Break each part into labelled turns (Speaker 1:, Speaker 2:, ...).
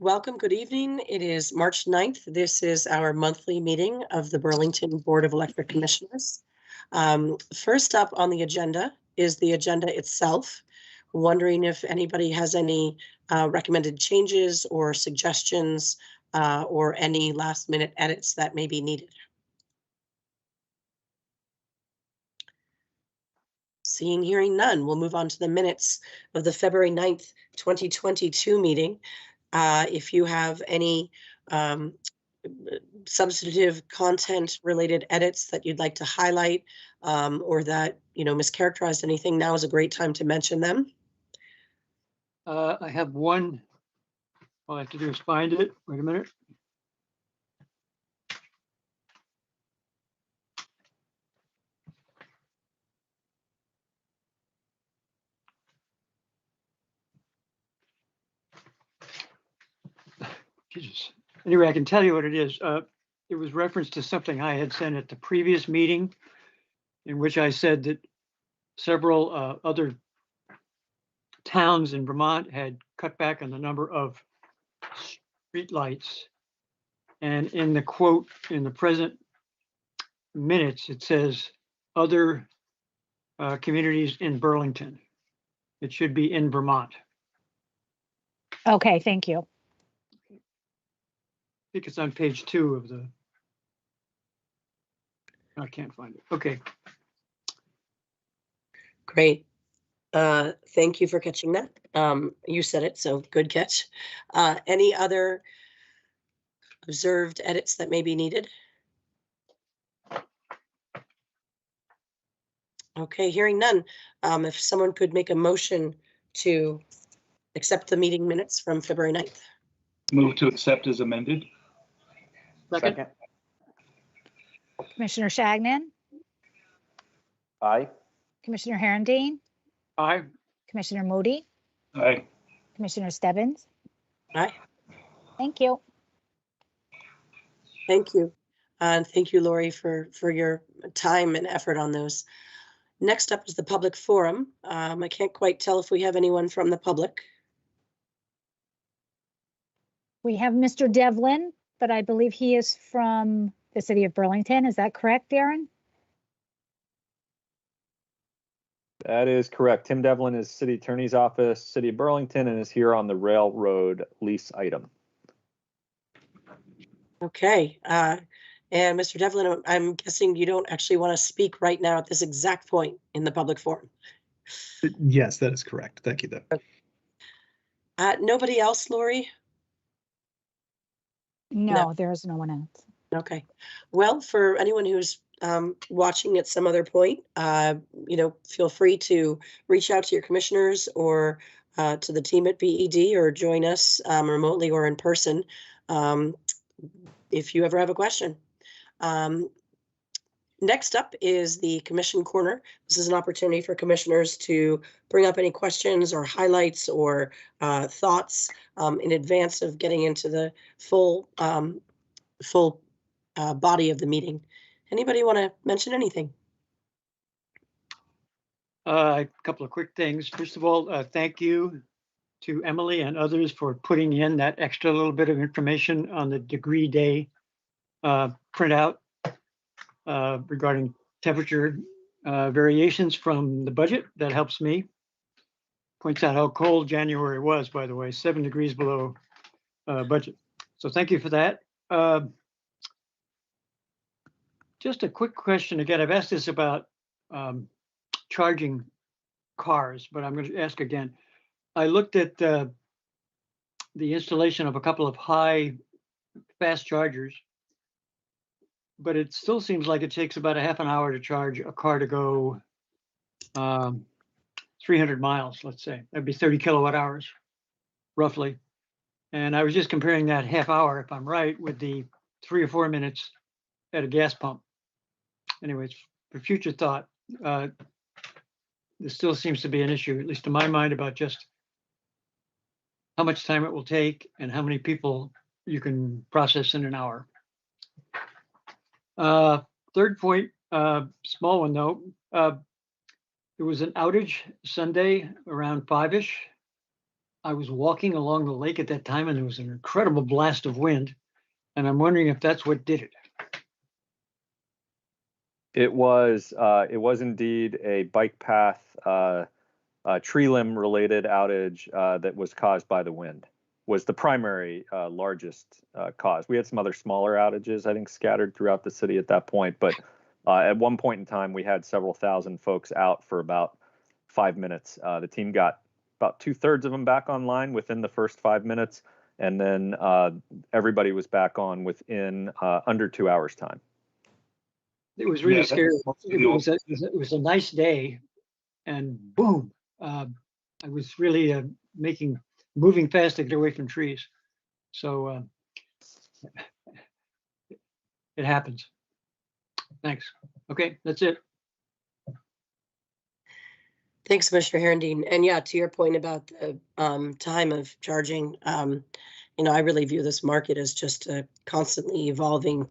Speaker 1: Welcome, good evening. It is March 9th. This is our monthly meeting of the Burlington Board of Electric Commissioners. First up on the agenda is the agenda itself. Wondering if anybody has any recommended changes or suggestions or any last minute edits that may be needed. Seeing, hearing none, we'll move on to the minutes of the February 9th, 2022 meeting. If you have any substantive content related edits that you'd like to highlight or that, mischaracterized anything, now is a great time to mention them.
Speaker 2: I have one. All I have to do is find it. Wait a minute. Jesus. Anyway, I can tell you what it is. It was reference to something I had sent at the previous meeting, in which I said that several other towns in Vermont had cut back on the number of streetlights. And in the quote in the present minutes, it says other communities in Burlington. It should be in Vermont.
Speaker 3: Okay, thank you.
Speaker 2: I think it's on page 2 of the. I can't find it. Okay.
Speaker 1: Great. Thank you for catching that. You said it, so good catch. Any other observed edits that may be needed? Okay, hearing none. If someone could make a motion to accept the meeting minutes from February 9th.
Speaker 4: Move to accept as amended.
Speaker 2: Second.
Speaker 3: Commissioner Shagnon,
Speaker 5: Aye.
Speaker 3: Commissioner Herendeen,
Speaker 2: Aye.
Speaker 3: Commissioner Moody,
Speaker 4: Aye.
Speaker 3: Commissioner Stebbins.
Speaker 1: Aye.
Speaker 3: Thank you.
Speaker 1: Thank you. And thank you, Lori, for your time and effort on those. Next up is the public forum. I can't quite tell if we have anyone from the public.
Speaker 3: We have Mr. Devlin, but I believe he is from the city of Burlington. Is that correct, Darren?
Speaker 5: That is correct. Tim Devlin is City Attorney's Office, City of Burlington, and is here on the railroad lease item.
Speaker 1: Okay. And Mr. Devlin, I'm guessing you don't actually want to speak right now at this exact point in the public forum.
Speaker 6: Yes, that is correct. Thank you, though.
Speaker 1: Nobody else, Lori?
Speaker 3: No, there is no one else.
Speaker 1: Okay. Well, for anyone who's watching at some other point, feel free to reach out to your commissioners or to the team at BED or join us remotely or in person if you ever have a question. Next up is the Commission Corner. This is an opportunity for commissioners to bring up any questions or highlights or thoughts in advance of getting into the full body of the meeting. Anybody want to mention anything?
Speaker 2: A couple of quick things. First of all, thank you to Emily and others for putting in that extra little bit of information on the degree day printout regarding temperature variations from the budget. That helps me. Points out how cold January was, by the way, 7 degrees below budget. So thank you for that. Just a quick question again. I've asked this about charging cars, but I'm going to ask again. I looked at the installation of a couple of high fast chargers, but it still seems like it takes about a half an hour to charge a car to go 300 miles, let's say. That'd be 30 kilowatt hours, roughly. And I was just comparing that half hour, if I'm right, with the 3 or 4 minutes at a gas pump. Anyways, for future thought, this still seems to be an issue, at least in my mind, about just how much time it will take and how many people you can process in an hour. Third point, small one though. There was an outage Sunday around 5-ish I was walking along the lake at that time and there was an incredible blast of wind. And I'm wondering if that's what did it.
Speaker 5: It was indeed a bike path, tree limb related outage that was caused by the wind. Was the primary largest cause. We had some other smaller outages, I think, scattered throughout the city at that point. But at one point in time, we had several thousand folks out for about 5 minutes. The team got about 2/3 of them back online within the first 5 minutes. And then everybody was back on within under 2 hours time.
Speaker 2: It was really
Speaker 4: Yeah,
Speaker 2: scary.
Speaker 4: that's-
Speaker 2: It was a nice day and boom. I was really moving fast to get away from trees. So it happens. Thanks. Okay, that's it.
Speaker 1: Thanks, Commissioner Herendeen. And yeah, to your point about the time of charging, you know, I really view this market as just a constantly evolving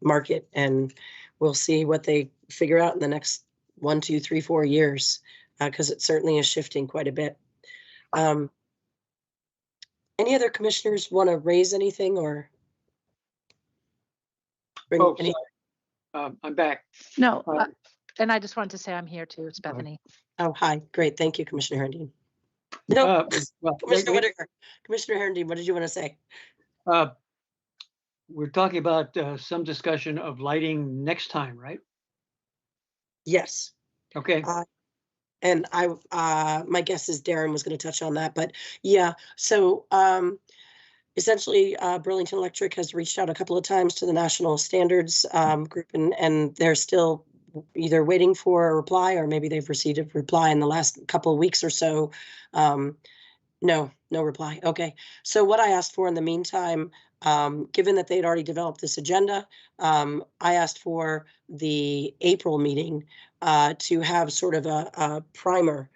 Speaker 1: market, and we'll see what they figure out in the next 1, 2, 3, 4 years, because it certainly is shifting quite a bit. Any other commissioners want to raise anything or bring
Speaker 2: Oh,
Speaker 1: any?
Speaker 2: sorry. I'm back.
Speaker 7: No,
Speaker 2: Uh,
Speaker 7: and I just wanted to say I'm here too. It's Bethany.
Speaker 1: Oh, hi. Great. Thank you, Commissioner Herendeen. No,
Speaker 2: Well,
Speaker 1: Commissioner
Speaker 2: wait.
Speaker 1: Whitaker. Commissioner Herendeen, what did you want to say?
Speaker 2: We're talking about some discussion of lighting next time, right?
Speaker 1: Yes.
Speaker 2: Okay.
Speaker 1: And my guess is Darren was going to touch on that, but yeah. So essentially, Burlington Electric has reached out a couple of times to the National Standards group, and they're still either waiting for a reply or maybe they've received a reply in the last couple of weeks or so. No reply. Okay. So what I asked for in the meantime, given that they'd already developed this agenda, I asked for the April meeting to have sort of a primer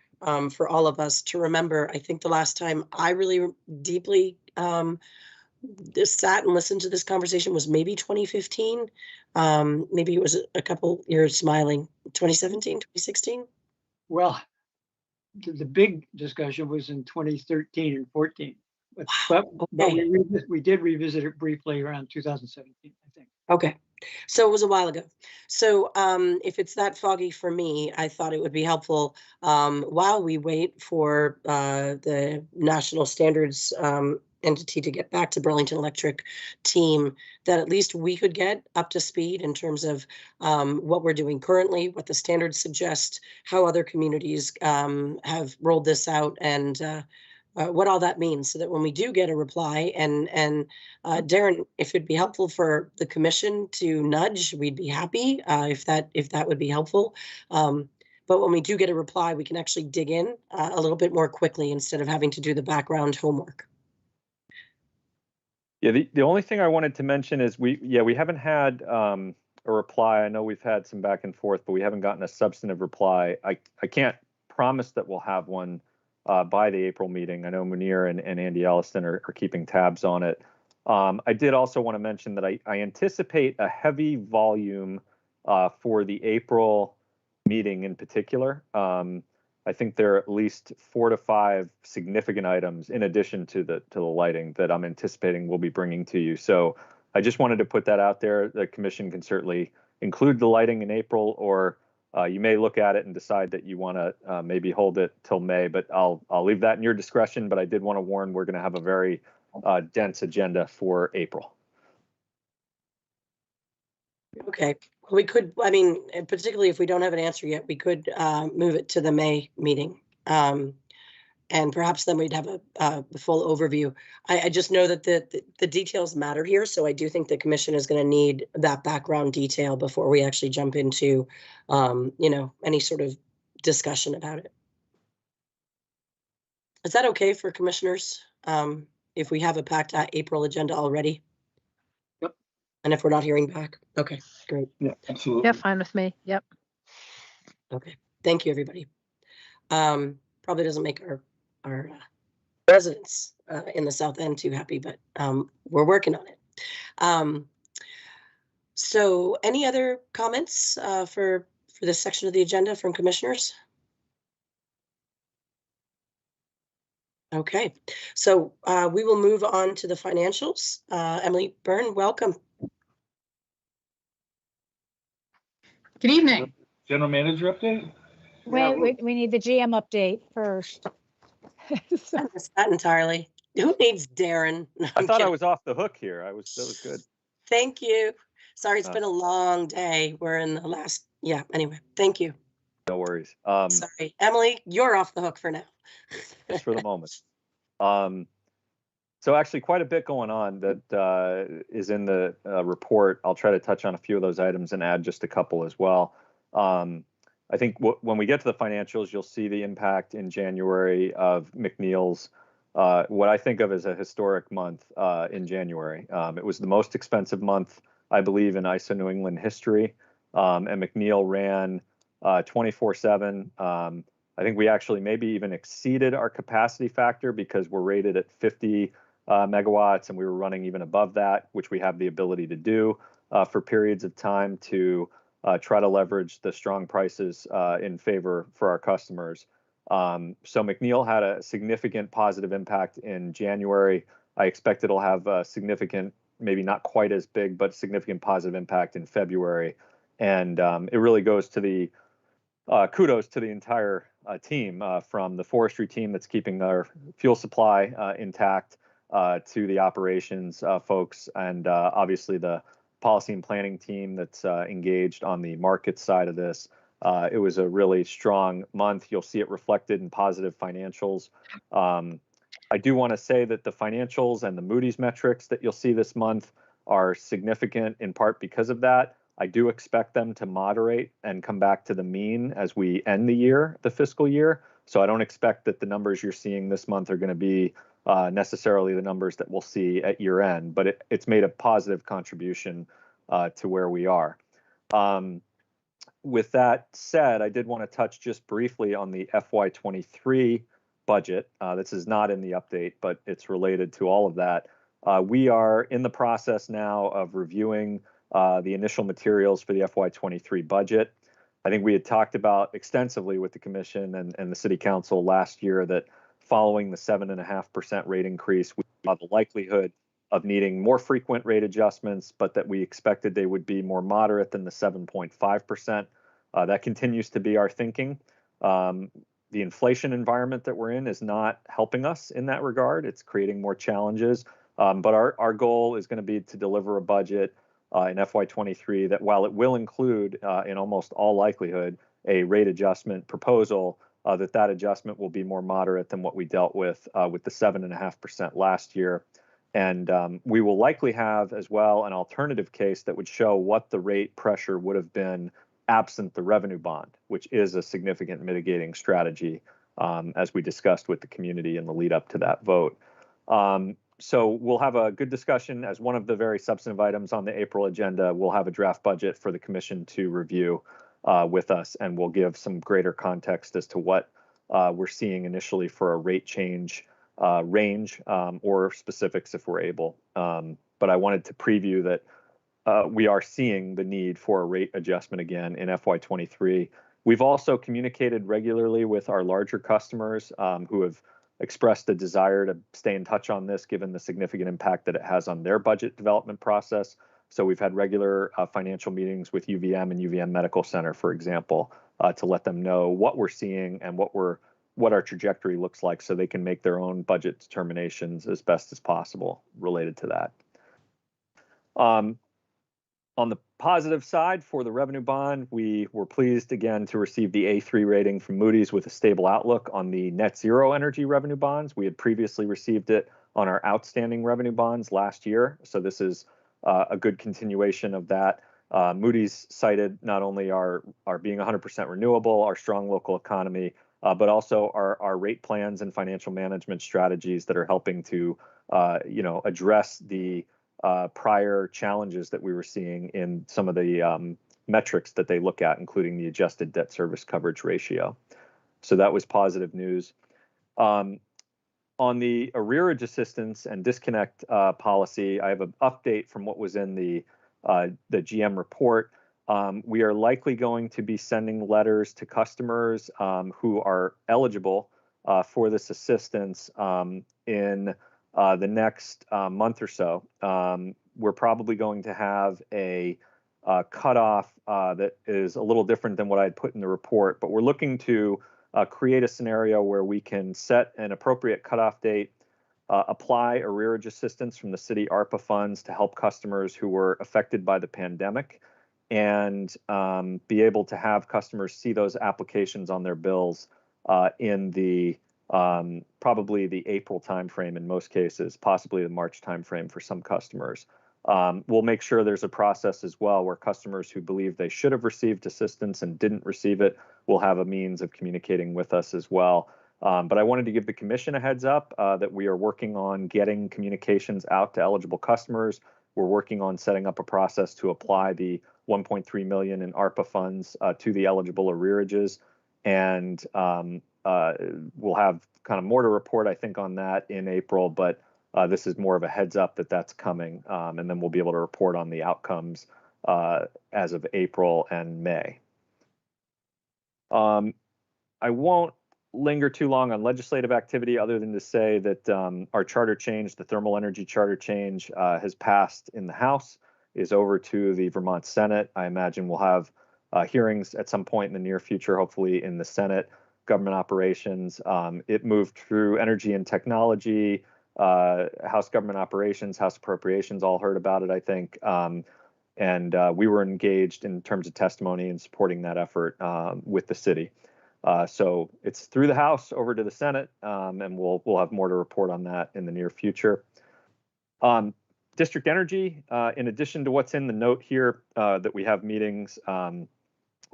Speaker 1: for all of us to remember. I think the last time I really deeply just sat and listened to this conversation was maybe 2015. Maybe it was a couple years smiling, 2017, 2016.
Speaker 2: Well, the big discussion was in 2013 and 14, but
Speaker 1: Okay.
Speaker 2: we did revisit it briefly around 2017, I think.
Speaker 1: Okay. So it was a while ago. So if it's that foggy for me, I thought it would be helpful while we wait for the national standards entity to get back to Burlington Electric team, that at least we could get up to speed in terms of what we're doing currently, what the standards suggest, how other communities have rolled this out, and what all that means, so that when we do get a reply, and Darren, if it'd be helpful for the commission to nudge, we'd be happy if that would be helpful. But when we do get a reply, we can actually dig in a little bit more quickly instead of having to do the background homework.
Speaker 5: Yeah, the only thing I wanted to mention is we haven't had a reply. I know we've had some back and forth, but we haven't gotten a substantive reply. I can't promise that we'll have one by the April meeting. I know Munir and Andy Elliston are keeping tabs on it. I did also want to mention that I anticipate a heavy volume for the April meeting in particular. I think there are at least 4 to 5 significant items in addition to the lighting that I'm anticipating we'll be bringing to you. So I just wanted to put that out there. The commission can certainly include the lighting in April, or you may look at it and decide that you want to maybe hold it till May, but I'll leave that in your discretion. But I did want to warn we're going to have a very dense agenda for April.
Speaker 1: Okay, we could, I mean, particularly if we don't have an answer yet, we could move it to the May meeting. And perhaps then we'd have a full overview. I just know that the details matter here, so I do think the commission is going to need that background detail before we actually jump into, you know, any sort of discussion about it. Is that okay for commissioners? If we have a packed April agenda already?
Speaker 2: Yep.
Speaker 1: And if we're not hearing back? Okay, great.
Speaker 4: Yeah, absolutely.
Speaker 7: Yeah, fine with me. Yep.
Speaker 1: Okay, thank you, everybody. Probably doesn't make our residents in the South End too happy, but we're working on it. So any other comments for this section of the agenda from commissioners? Okay, so we will move on to the financials. Emily Byrne, welcome.
Speaker 8: Good evening.
Speaker 4: General manager update?
Speaker 3: We need the GM update first. So,
Speaker 1: I missed that entirely. Who needs Darren? No,
Speaker 5: I
Speaker 1: I'm
Speaker 5: thought I
Speaker 1: kidding.
Speaker 5: was off the hook here. That was good.
Speaker 1: Thank you. Sorry, it's
Speaker 5: Uh,
Speaker 1: been a long day. We're in the last, yeah, anyway, thank you.
Speaker 5: No worries.
Speaker 1: Sorry, Emily, you're off the hook for now.
Speaker 5: Just for the moment. So actually quite a bit going on that is in the report. I'll try to touch on a few of those items and add just a couple as well. I think when we get to the financials, you'll see the impact in January of McNeil's, what I think of as a historic month in January. It was the most expensive month, I believe, in ISO New England history. And McNeil ran 24/7. I think we actually maybe even exceeded our capacity factor because we're rated at 50 megawatts, and we were running even above that, which we have the ability to do for periods of time to try to leverage the strong prices in favor for our customers. So McNeil had a significant positive impact in January. I expect it'll have a significant, maybe not quite as big, but significant positive impact in February. And it really goes to the kudos to the entire team, from the forestry team that's keeping our fuel supply intact to the operations folks, and obviously the policy and planning team that's engaged on the market side of this. It was a really strong month. You'll see it reflected in positive financials. I do want to say that the financials and the Moody's metrics that you'll see this month are significant in part because of that. I do expect them to moderate and come back to the mean as we end the year, the fiscal year. So I don't expect that the numbers you're seeing this month are going to be necessarily the numbers that we'll see at year end, but it's made a positive contribution to where we are. With that said, I did want to touch just briefly on the FY23 budget. This is not in the update, but it's related to all of that. We are in the process now of reviewing the initial materials for the FY23 budget. I think we had talked about extensively with the commission and the city council last year that following the 7.5% rate increase, we saw the likelihood of needing more frequent rate adjustments, but that we expected they would be more moderate than the 7.5%. That continues to be our thinking. The inflation environment that we're in is not helping us in that regard. It's creating more challenges, but our goal is going to be to deliver a budget in FY23 that, while it will include, in almost all likelihood, a rate adjustment proposal, that adjustment will be more moderate than what we dealt with the 7.5% last year. And we will likely have as well an alternative case that would show what the rate pressure would have been absent the revenue bond, which is a significant mitigating strategy, as we discussed with the community in the lead up to that vote. So we'll have a good discussion as one of the very substantive items on the April agenda. We'll have a draft budget for the commission to review with us, and we'll give some greater context as to what we're seeing initially for a rate change range, or specifics if we're able. But I wanted to preview that we are seeing the need for a rate adjustment again in FY23. We've also communicated regularly with our larger customers who have expressed a desire to stay in touch on this, given the significant impact that it has on their budget development process. So we've had regular financial meetings with UVM and UVM Medical Center, for example, to let them know what we're seeing and what our trajectory looks like, so they can make their own budget determinations as best as possible related to that. On the positive side, for the revenue bond, we were pleased again to receive the A3 rating from Moody's with a stable outlook on the net zero energy revenue bonds. We had previously received it on our outstanding revenue bonds last year, so this is a good continuation of that. Moody's cited not only our being 100% renewable, our strong local economy, but also our rate plans and financial management strategies that are helping to address the prior challenges that we were seeing in some of the metrics that they look at, including the adjusted debt service coverage ratio. So that was positive news. On the arrearage assistance and disconnect policy, I have an update from what was in the GM report. We are likely going to be sending letters to customers who are eligible for this assistance in the next month or so. We're probably going to have a cutoff that is a little different than what I'd put in the report, but we're looking to create a scenario where we can set an appropriate cutoff date, apply arrearage assistance from the city ARPA funds to help customers who were affected by the pandemic, and be able to have customers see those applications on their bills in the probably the April timeframe in most cases, possibly the March timeframe for some customers. We'll make sure there's a process as well where customers who believe they should have received assistance and didn't receive it will have a means of communicating with us as well. But I wanted to give the commission a heads up that we are working on getting communications out to eligible customers. We're working on setting up a process to apply the 1.3 million in ARPA funds to the eligible arrearages, and we'll have kind of more to report, I think, on that in April, but this is more of a heads up that that's coming, and then we'll be able to report on the outcomes as of April and May. I won't linger too long on legislative activity other than to say that our charter change, the thermal energy charter change, has passed in the House, is over to the Vermont Senate. I imagine we'll have hearings at some point in the near future, hopefully in the Senate. Government operations, it moved through Energy and Technology, House Government Operations, House Appropriations, all heard about it, I think. And we were engaged in terms of testimony and supporting that effort with the city. So it's through the House over to the Senate, and we'll have more to report on that in the near future. District Energy, in addition to what's in the note here, that we have meetings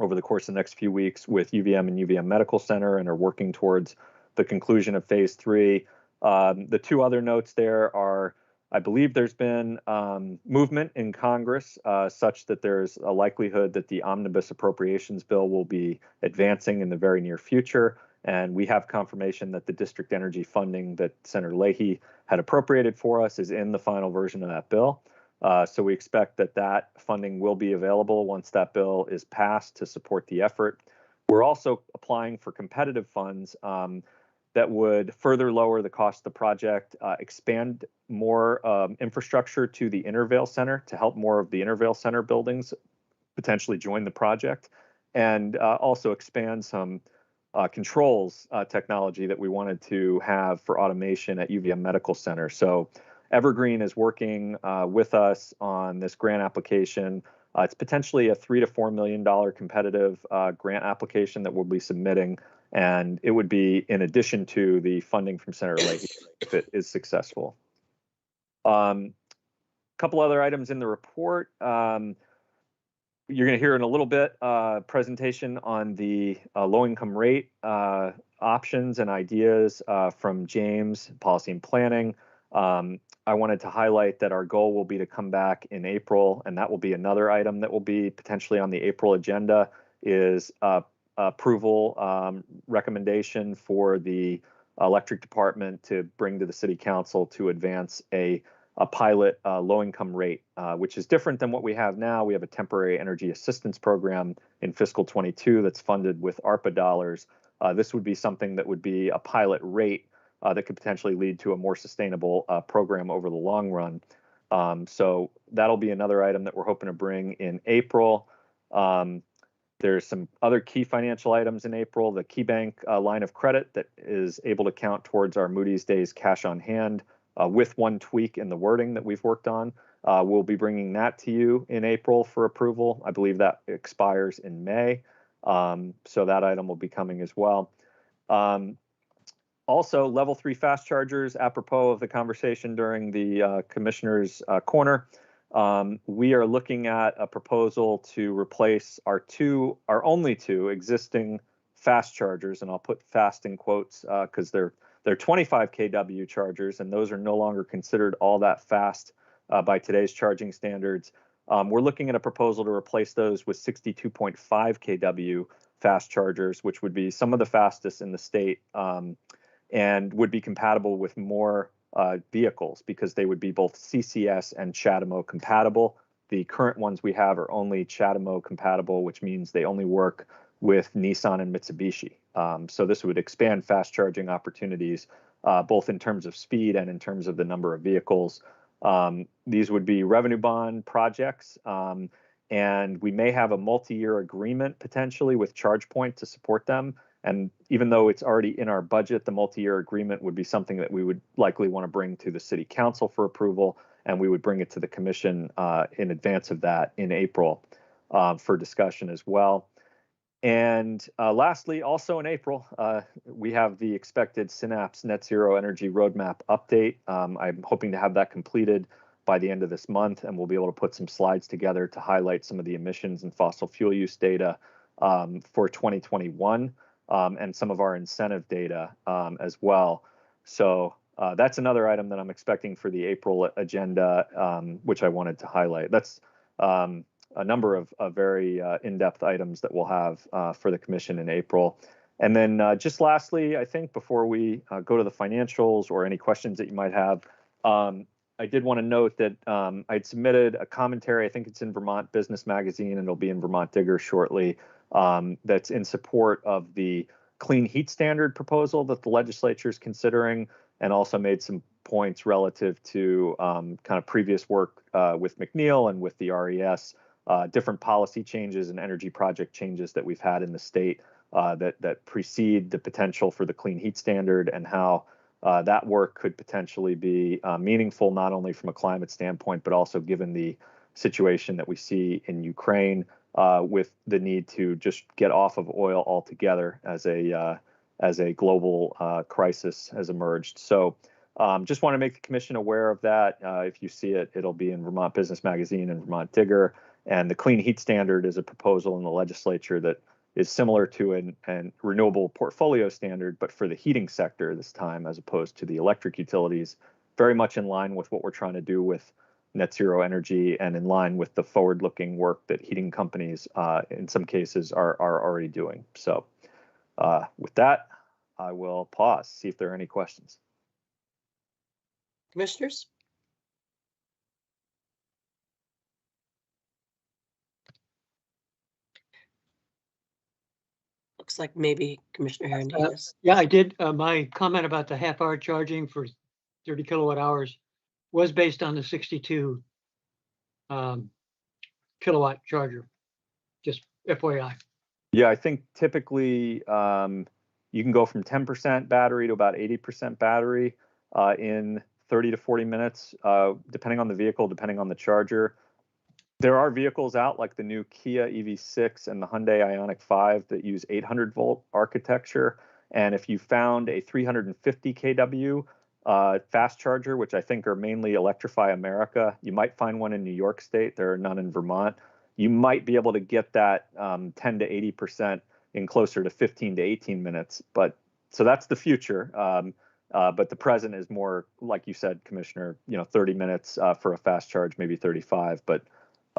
Speaker 5: over the course of the next few weeks with UVM and UVM Medical Center and are working towards the conclusion of phase 3. The two other notes there are, I believe there's been movement in Congress such that there's a likelihood that the omnibus appropriations bill will be advancing in the very near future. And we have confirmation that the district energy funding that Senator Leahy had appropriated for us is in the final version of that bill. So we expect that that funding will be available once that bill is passed to support the effort. We're also applying for competitive funds that would further lower the cost of the project, expand more infrastructure to the Intervale Center to help more of the Intervale Center buildings potentially join the project, and also expand some controls technology that we wanted to have for automation at UVM Medical Center. So Evergreen is working with us on this grant application. It's potentially a $3 to $4 million competitive grant application that we'll be submitting, and it would be in addition to the funding from Senator Leahy if it is successful. Couple other items in the report. You're going to hear in a little bit presentation on the low-income rate options and ideas from James, Policy and Planning. I wanted to highlight that our goal will be to come back in April, and that will be another item that will be potentially on the April agenda, is approval recommendation for the electric department to bring to the city council to advance a pilot low-income rate, which is different than what we have now. We have a temporary energy assistance program in fiscal 22 that's funded with ARPA dollars. This would be something that would be a pilot rate that could potentially lead to a more sustainable program over the long run. So that'll be another item that we're hoping to bring in April. There's some other key financial items in April. The KeyBank line of credit that is able to count towards our Moody's Days cash on hand with one tweak in the wording that we've worked on. We'll be bringing that to you in April for approval. I believe that expires in May. So that item will be coming as well. Also, level 3 fast chargers, apropos of the conversation during the commissioner's corner. We are looking at a proposal to replace our only two existing fast chargers, and I'll put fast in quotes because they're 25 kW chargers, and those are no longer considered all that fast by today's charging standards. We're looking at a proposal to replace those with 62.5 kW fast chargers, which would be some of the fastest in the state, and would be compatible with more vehicles because they would be both CCS and CHAdeMO compatible. The current ones we have are only CHAdeMO compatible, which means they only work with Nissan and Mitsubishi. So this would expand fast charging opportunities, both in terms of speed and in terms of the number of vehicles. These would be revenue bond projects, and we may have a multi-year agreement potentially with ChargePoint to support them. And even though it's already in our budget, the multi-year agreement would be something that we would likely want to bring to the City Council for approval, and we would bring it to the Commission in advance of that in April for discussion as well. And lastly, also in April, we have the expected Synapse Net Zero Energy Roadmap update. I'm hoping to have that completed by the end of this month, and we'll be able to put some slides together to highlight some of the emissions and fossil fuel use data for 2021 and some of our incentive data as well. So that's another item that I'm expecting for the April agenda, which I wanted to highlight. That's a number of very in-depth items that we'll have for the Commission in April. And then just lastly, I think before we go to the financials or any questions that you might have, I did want to note that I'd submitted a commentary. I think it's in Vermont Business Magazine, and it'll be in Vermont Digger shortly, that's in support of the clean heat standard proposal that the legislature is considering, and also made some points relative to kind of previous work with McNeil and with the RES, different policy changes and energy project changes that we've had in the state that precede the potential for the clean heat standard, and how that work could potentially be meaningful, not only from a climate standpoint, but also given the situation that we see in Ukraine with the need to just get off of oil altogether as a global crisis has emerged. So just want to make the Commission aware of that. If you see it, it'll be in Vermont Business Magazine and Vermont Digger. And the clean heat standard is a proposal in the legislature that is similar to an renewable portfolio standard, but for the heating sector this time, as opposed to the electric utilities, very much in line with what we're trying to do with net zero energy and in line with the forward-looking work that heating companies, in some cases, are already doing. So with that, I will pause, see if there are any questions.
Speaker 1: Commissioners? Looks like maybe Commissioner Hernandez.
Speaker 2: Yeah, I did. My comment about the half-hour charging for 30 kilowatt hours was based on the 62 kilowatt charger. Just FYI.
Speaker 5: Yeah, I think typically you can go from 10% battery to about 80% battery in 30 to 40 minutes, depending on the vehicle, depending on the charger. There are vehicles out like the new Kia EV6 and the Hyundai Ioniq 5 that use 800 volt architecture. And if you found a 350 kW fast charger, which I think are mainly Electrify America, you might find one in New York State. There are none in Vermont. You might be able to get that 10 to 80% in closer to 15 to 18 minutes. But so that's the future. But the present is more, like you said, Commissioner, 30 minutes for a fast charge, maybe 35. But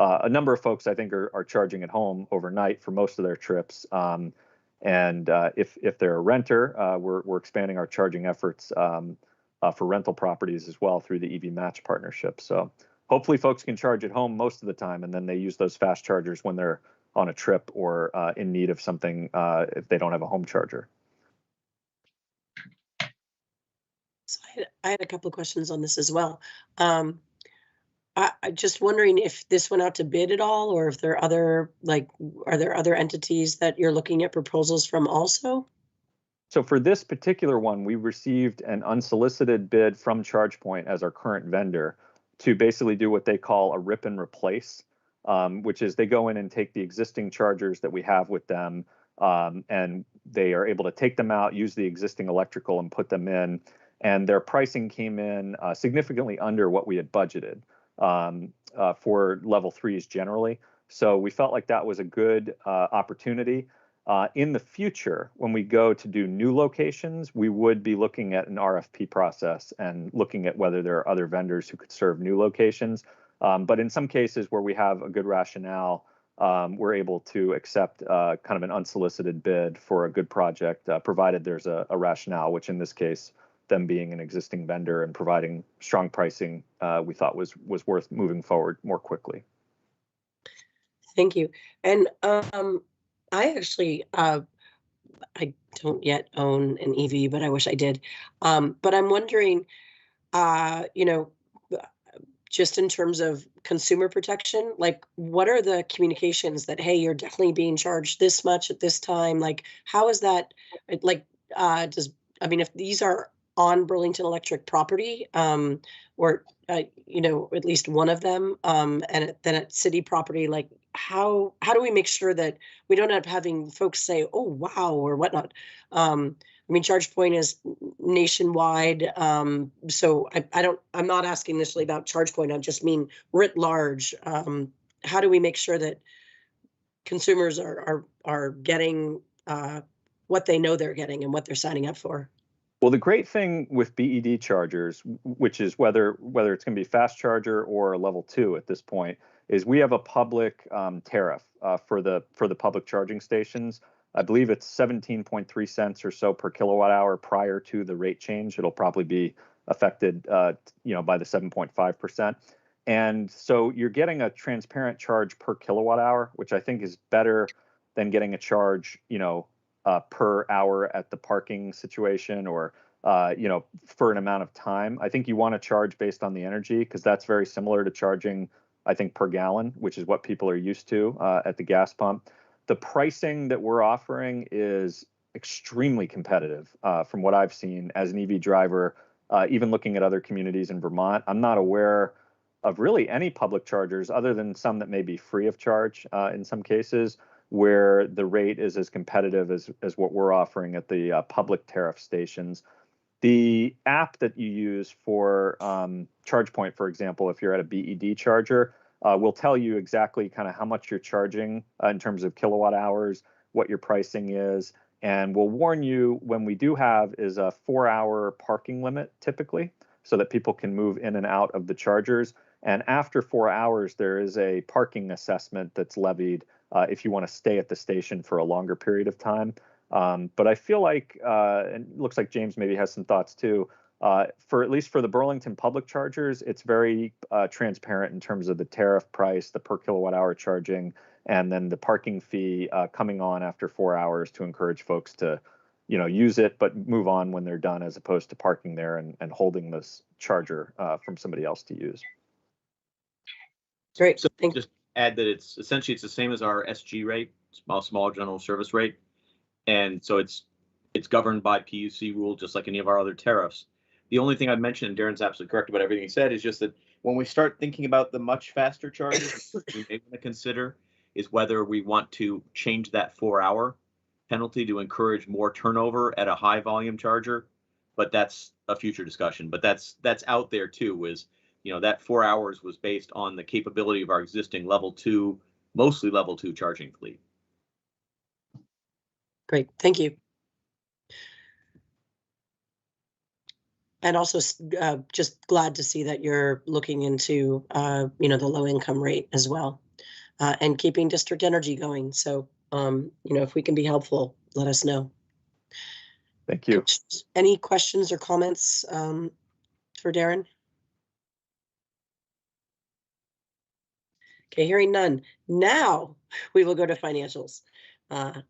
Speaker 5: a number of folks, I think, are charging at home overnight for most of their trips. And if they're a renter, we're expanding our charging efforts for rental properties as well through the EV Match partnership. So hopefully folks can charge at home most of the time, and then they use those fast chargers when they're on a trip or in need of something if they don't have a home charger.
Speaker 1: So I had a couple of questions on this as well. I just wondering if this went out to bid at all, or if there are other, are there other entities that you're looking at proposals from also?
Speaker 5: So for this particular one, we received an unsolicited bid from ChargePoint as our current vendor to basically do what they call a rip and replace, which is they go in and take the existing chargers that we have with them, and they are able to take them out, use the existing electrical and put them in. And their pricing came in significantly under what we had budgeted for level 3s generally. So we felt like that was a good opportunity. In the future, when we go to do new locations, we would be looking at an RFP process and looking at whether there are other vendors who could serve new locations. But in some cases where we have a good rationale, we're able to accept kind of an unsolicited bid for a good project, provided there's a rationale, which in this case, them being an existing vendor and providing strong pricing, we thought was worth moving forward more quickly. Thank
Speaker 1: you. And I actually, I don't yet own an EV, but I wish I did. But I'm wondering, you know, just in terms of consumer protection, like what are the communications that, hey, you're definitely being charged this much at this time? Like, how is that, like, I mean, if these are on Burlington Electric property, or, you know, at least one of them, and then at city property, like how do we make sure that we don't end up having folks say, oh, wow, or whatnot? I mean, ChargePoint is nationwide. So I'm not asking initially about ChargePoint. I just mean writ large. How do we make sure that consumers are getting what they know they're getting and what they're signing up for?
Speaker 5: Well, the great thing with BED chargers, which is whether it's going to be fast charger or level 2 at this point, is we have a public tariff for the public charging stations. I believe it's 17.3 cents or so per kilowatt hour prior to the rate change. It'll probably be affected, you know, by the 7.5%. And so you're getting a transparent charge per kilowatt hour, which I think is better than getting a charge, you know, per hour at the parking situation or, you know, for an amount of time. I think you want to charge based on the energy because that's very similar to charging, I think, per gallon, which is what people are used to at the gas pump. The pricing that we're offering is extremely competitive from what I've seen as an EV driver, even looking at other communities in Vermont. I'm not aware of really any public chargers other than some that may be free of charge in some cases, where the rate is as competitive as what we're offering at the public tariff stations. The app that you use for ChargePoint, for example, if you're at a BED charger, will tell you exactly kind of how much you're charging in terms of kilowatt hours, what your pricing is, and we'll warn you when we do have is a 4-hour parking limit typically, so that people can move in and out of the chargers. And after 4 hours, there is a parking assessment that's levied if you want to stay at the station for a longer period of time. But I feel like, and it looks like James maybe has some thoughts too, for at least for the Burlington public chargers, it's very transparent in terms of the tariff price, the per kilowatt hour charging, and then the parking fee coming on after 4 hours to encourage folks to, you know, use it, but move on when they're done, as opposed to parking there and holding this charger from somebody else to use.
Speaker 1: Great.
Speaker 9: So just add that it's essentially the same as our SG rate, small general service rate, and so it's governed by PUC rule just like any of our other tariffs. The only thing I'd mention, and Darren's absolutely correct about everything he said, is just that when we start thinking about the much faster charges, we may want to consider is whether we want to change that 4-hour penalty to encourage more turnover at a high volume charger. But that's a future discussion. But that's out there too. Is, you know, that 4 hours was based on the capability of our existing level 2, mostly level 2 charging fleet.
Speaker 1: Great, thank you. And also just glad to see that you're looking into, you know, the low income rate as well, and keeping district energy going. So, you know, if we can be helpful, let us know.
Speaker 5: Thank you.
Speaker 1: Any questions or comments for Darren? Okay, hearing none. Now we will go to financials.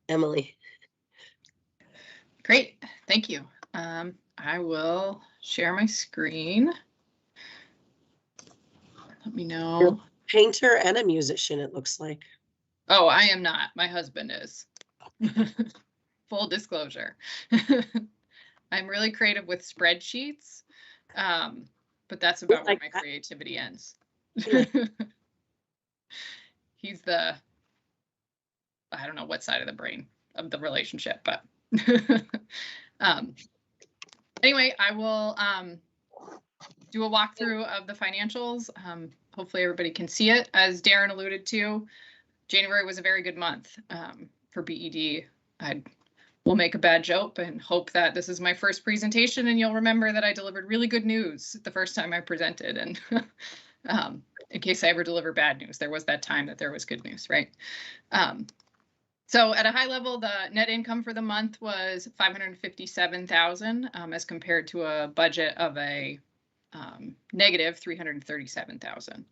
Speaker 1: Emily.
Speaker 8: Great, thank you. I will share my screen. Let me know.
Speaker 1: You're a painter and a musician, it looks like.
Speaker 8: Oh, I am not. My husband is. Full disclosure. I'm really creative with spreadsheets, but that's about where my creativity ends. He's the, I don't know what side of the brain of the relationship, but anyway, I will do a walkthrough of the financials. Hopefully everybody can see it. As Darren alluded to, January was a very good month for BED. I will make a bad joke and hope that this is my first presentation and you'll remember that I delivered really good news the first time I presented. And in case I ever deliver bad news, there was that time that there was good news, right? So at a high level, the net income for the month was $557,000 as compared to a budget of a negative $337,000.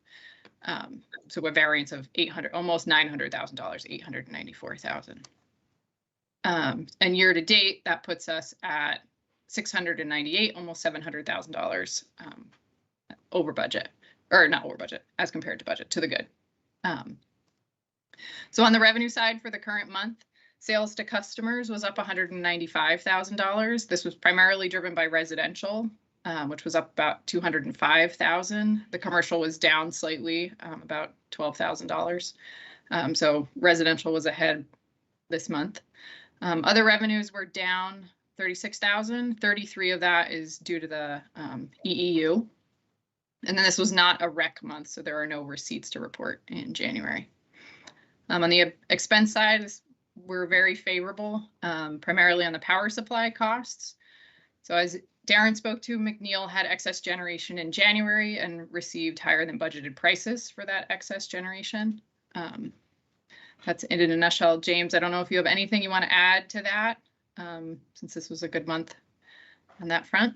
Speaker 8: So a variance of almost $900,000, $894,000. And year to date, that puts us at 698, almost $700,000 over budget, or not over budget, as compared to budget, to the good. So on the revenue side for the current month, sales to customers was up $195,000. This was primarily driven by residential, which was up about $205,000. The commercial was down slightly, about $12,000. So residential was ahead this month. Other revenues were down $36,000. 33 of that is due to the EEU. And then this was not a rec month, so there are no receipts to report in January. On the expense side, we're very favorable, primarily on the power supply costs. So as Darren spoke to, McNeil had excess generation in January and received higher than budgeted prices for that excess generation. That's it in a nutshell. James, I don't know if you have anything you want to add to that, since this was a good month on that front.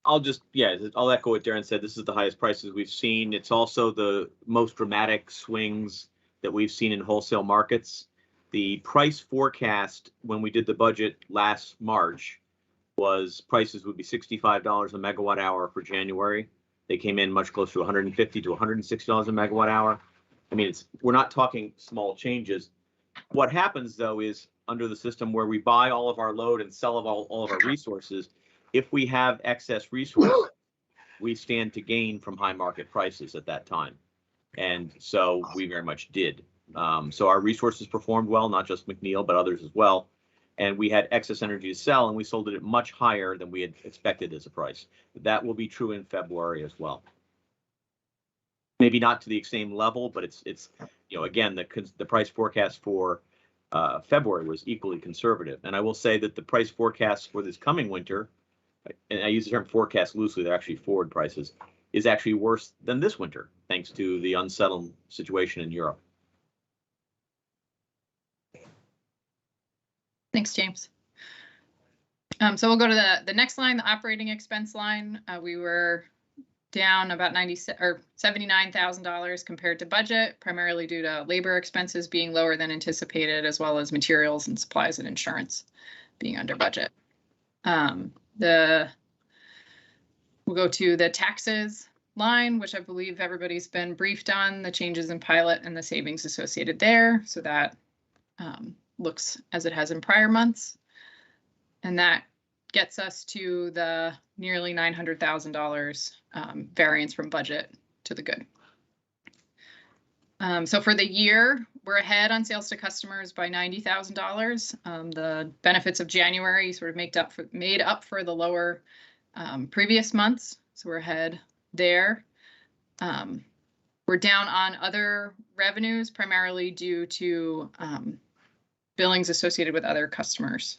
Speaker 9: I'll echo what Darren said. This is the highest prices we've seen. It's also the most dramatic swings that we've seen in wholesale markets. The price forecast when we did the budget last March was prices would be $65 a megawatt hour for January. They came in much closer to $150 to $160 a megawatt hour. I mean, we're not talking small changes. What happens though is under the system where we buy all of our load and sell all of our resources, if we have excess resources, we stand to gain from high market prices at that time. And so we very much did. So our resources performed well, not just McNeil, but others as well. And we had excess energy to sell, and we sold it at much higher than we had expected as a price. That will be true in February as well. Maybe not to the same level, but it's again, the price forecast for February was equally conservative. And I will say that the price forecast for this coming winter, and I use the term forecast loosely, they're actually forward prices, is actually worse than this winter, thanks to the unsettled situation in Europe.
Speaker 8: Thanks, James. So we'll go to the next line, the operating expense line. We were down about $79,000 compared to budget, primarily due to labor expenses being lower than anticipated, as well as materials and supplies and insurance being under budget. We'll go to the taxes line, which I believe everybody's been briefed on, the changes in pilot and the savings associated there. So that looks as it has in prior months. And that gets us to the nearly $900,000 variance from budget to the good. So for the year, we're ahead on sales to customers by $90,000. The benefits of January sort of made up for the lower previous months. So we're ahead there. We're down on other revenues, primarily due to billings associated with other customers.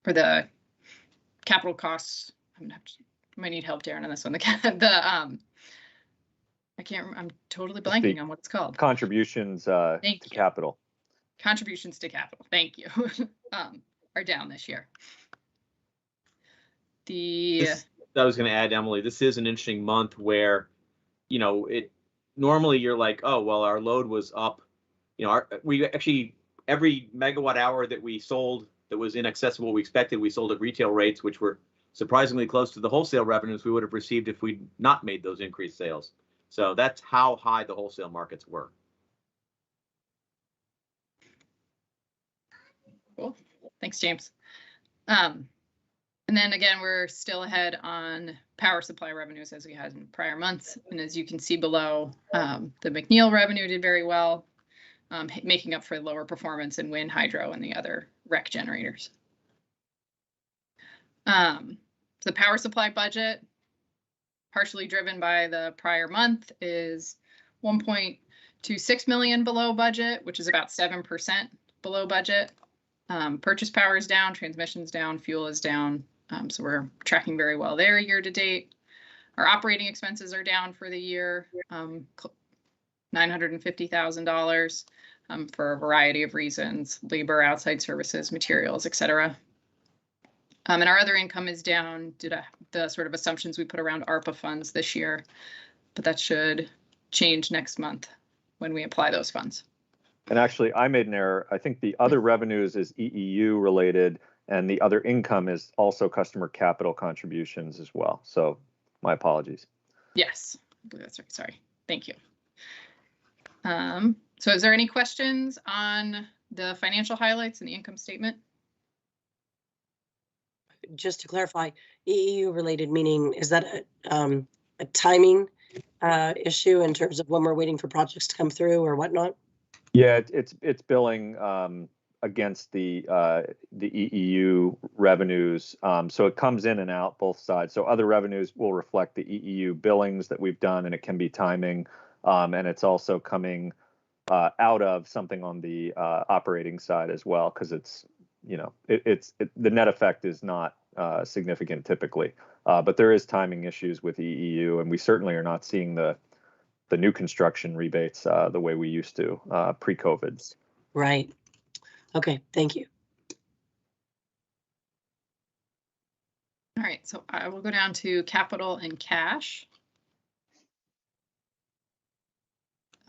Speaker 8: For the capital costs, I might need help, Darren, on this one. I'm totally blanking on what it's called.
Speaker 5: Contributions to capital.
Speaker 8: Contributions to capital, thank you, are down this year. I
Speaker 9: was going to add, Emily, this is an interesting month where, normally you're like, oh, well, our load was up. We actually, every megawatt hour that we sold that was in excess of what we expected, we sold at retail rates, which were surprisingly close to the wholesale revenues we would have received if we'd not made those increased sales. So that's how high the wholesale markets were.
Speaker 8: Cool. Thanks, James. And then again, we're still ahead on power supply revenues as we had in prior months. And as you can see below, the McNeil revenue did very well, making up for lower performance in wind, hydro, and the other rec generators. The power supply budget, partially driven by the prior month, is $1.26 million below budget, which is about 7% below budget. Purchase power is down, transmission's down, fuel is down. So we're tracking very well there year to date. Our operating expenses are down for the year, $950,000 for a variety of reasons: labor, outside services, materials, etc. And our other income is down due to the sort of assumptions we put around ARPA funds this year, but that should change next month when we apply those funds.
Speaker 5: And actually, I made an error. I think the other revenues is EEU related, and the other income is also customer capital contributions as well. So my apologies.
Speaker 8: Yes, I believe that's right. Sorry. Thank you. So is there any questions on the financial highlights and the income statement?
Speaker 1: Just to clarify, EEU related meaning, is that a timing issue in terms of when we're waiting for projects to come through or whatnot?
Speaker 5: Yeah, it's billing against the EEU revenues. So it comes in and out both sides. So other revenues will reflect the EEU billings that we've done, and it can be timing. And it's also coming out of something on the operating side as well, because it's, you know, the net effect is not significant typically, but there is timing issues with EEU, and we certainly are not seeing the new construction rebates the way we used to pre-COVID.
Speaker 1: Right. Okay, thank you.
Speaker 8: All right, so I will go down to capital and cash.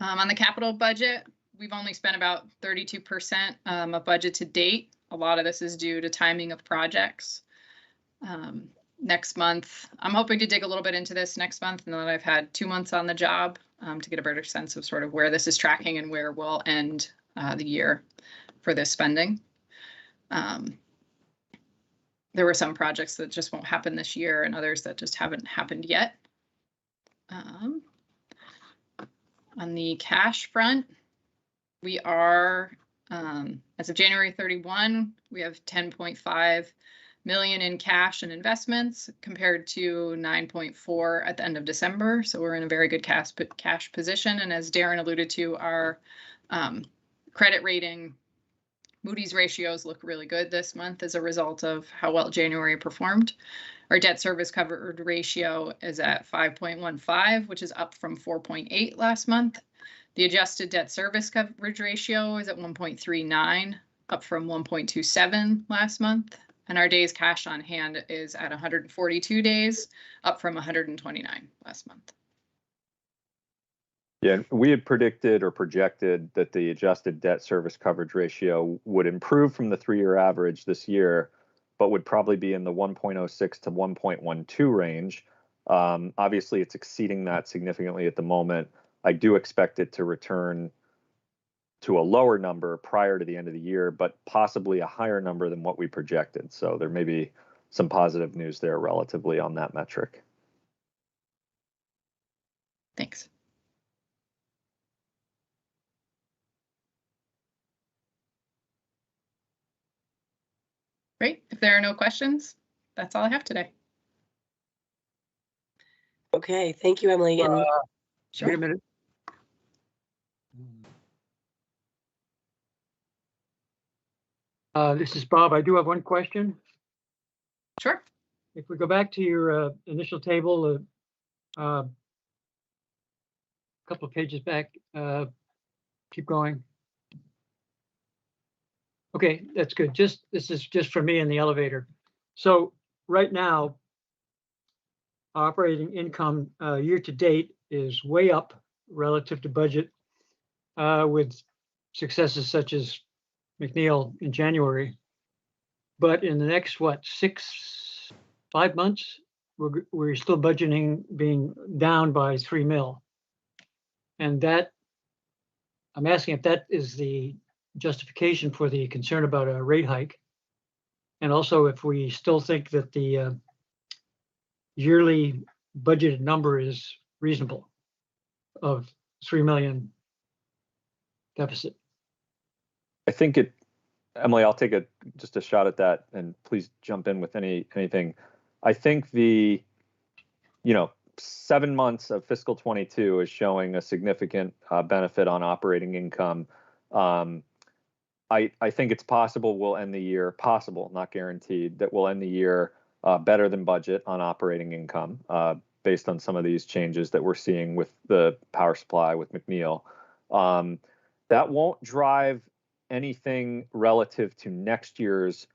Speaker 8: On the capital budget, we've only spent about 32% of budget to date. A lot of this is due to timing of projects. Next month, I'm hoping to dig a little bit into this next month, and then I've had 2 months on the job to get a better sense of sort of where this is tracking and where we'll end the year for this spending. There were some projects that just won't happen this year and others that just haven't happened yet. On the cash front, we are, as of January 31, we have 10.5 million in cash and investments compared to 9.4 at the end of December. So we're in a very good cash position. And as Darren alluded to, our credit rating, Moody's ratios look really good this month as a result of how well January performed. Our debt service coverage ratio is at 5.15, which is up from 4.8 last month. The adjusted debt service coverage ratio is at 1.39, up from 1.27 last month. And our days cash on hand is at 142 days, up from 129 last month.
Speaker 5: Yeah, we had predicted or projected that the adjusted debt service coverage ratio would improve from the 3-year average this year, but would probably be in the 1.06 to 1.12 range. Obviously, it's exceeding that significantly at the moment. I do expect it to return to a lower number prior to the end of the year, but possibly a higher number than what we projected. So there may be some positive news there relatively on that metric.
Speaker 8: Thanks. Great. If there are no questions, that's all I have today.
Speaker 1: Okay, thank you, Emily. And
Speaker 2: Wait a minute. This is Bob. I do have one question.
Speaker 8: Sure.
Speaker 2: If we go back to your initial table, a couple of pages back, keep going. Okay, that's good. This is just for me in the elevator. So right now, operating income year to date is way up relative to budget with successes such as McNeil in January. But in the next, 5 months, we're still budgeting being down by 3 mil. And that, I'm asking if that is the justification for the concern about a rate hike. And also if we still think that the yearly budgeted number is reasonable of 3 million deficit.
Speaker 5: I think Emily, I'll take just a shot at that, and please jump in with anything. I think the 7 months of fiscal 22 is showing a significant benefit on operating income. I think it's possible we'll end the year, not guaranteed, that we'll end the year better than budget on operating income based on some of these changes that we're seeing with the power supply with McNeil. That won't drive anything relative to next year's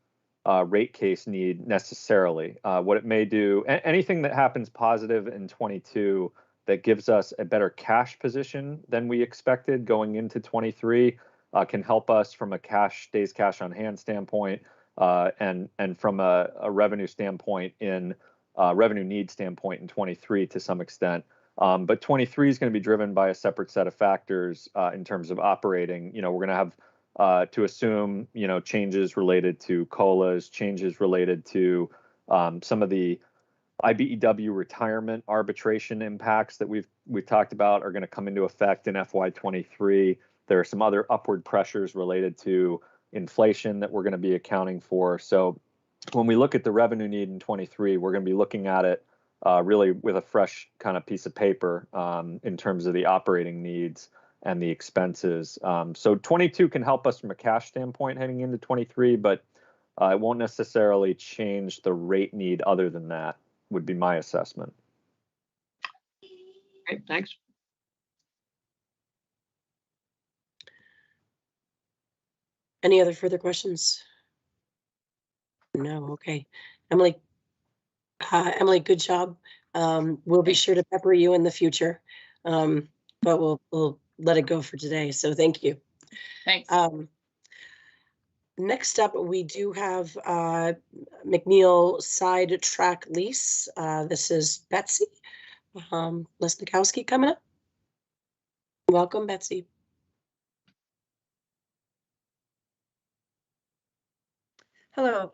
Speaker 5: rate case need necessarily. What it may do, anything that happens positive in 22 that gives us a better cash position than we expected going into 23 can help us from a days cash on hand standpoint, and from a revenue standpoint revenue need standpoint in 23 to some extent. But 23 is going to be driven by a separate set of factors in terms of operating. We're going to have to assume, changes related to COLAs, changes related to some of the IBEW retirement arbitration impacts that we've talked about are going to come into effect in FY23. There are some other upward pressures related to inflation that we're going to be accounting for. So when we look at the revenue need in 23, we're going to be looking at it really with a fresh kind of piece of paper in terms of the operating needs and the expenses. So 22 can help us from a cash standpoint heading into 23, but it won't necessarily change the rate need other than that, would be my assessment.
Speaker 2: Okay, thanks.
Speaker 1: Any other further questions? No, okay. Emily, good job. We'll be sure to pepper you in the future, but we'll let it go for today. So thank you.
Speaker 8: Thanks.
Speaker 1: Next up, we do have McNeil side track lease. This is Betsy Lesnikowski coming up. Welcome, Betsy.
Speaker 10: Hello.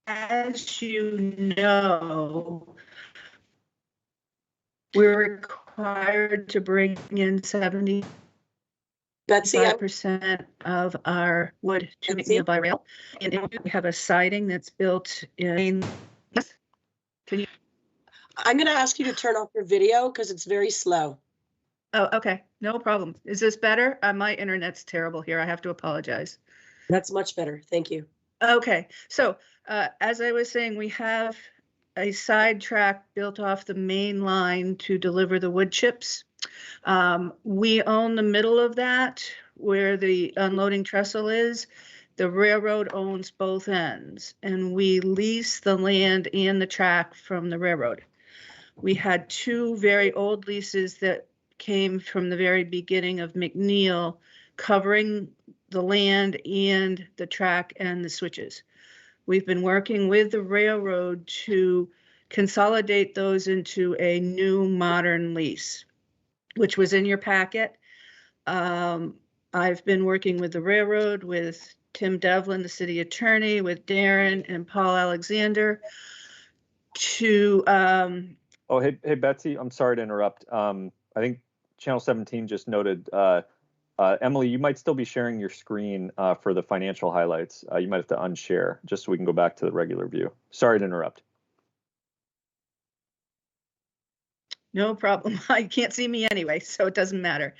Speaker 10: As you know, we're required to bring in 75%
Speaker 1: Betsy,
Speaker 10: of our wood to
Speaker 1: Betsy?
Speaker 10: McNeil by rail. And we have a siding that's built in. Yes. Can you?
Speaker 1: I'm going to ask you to turn off your video because it's very slow.
Speaker 10: Oh, okay. No problem. Is this better? My internet's terrible here. I have to apologize.
Speaker 1: That's much better. Thank you.
Speaker 10: Okay. So as I was saying, we have a side track built off the main line to deliver the wood chips. We own the middle of that where the unloading trestle is. The railroad owns both ends, and we lease the land and the track from the railroad. We had two very old leases that came from the very beginning of McNeil, covering the land and the track and the switches. We've been working with the railroad to consolidate those into a new modern lease, which was in your packet. I've been working with the railroad, with Tim Devlin, the city attorney, with Darren and Paul Alexander to
Speaker 5: Oh, hey, Betsy, I'm sorry to interrupt. I think Channel 17 just noted, Emily, you might still be sharing your screen for the financial highlights. You might have to unshare just so we can go back to the regular view. Sorry to interrupt.
Speaker 10: No problem. You can't see me anyway, so it doesn't matter.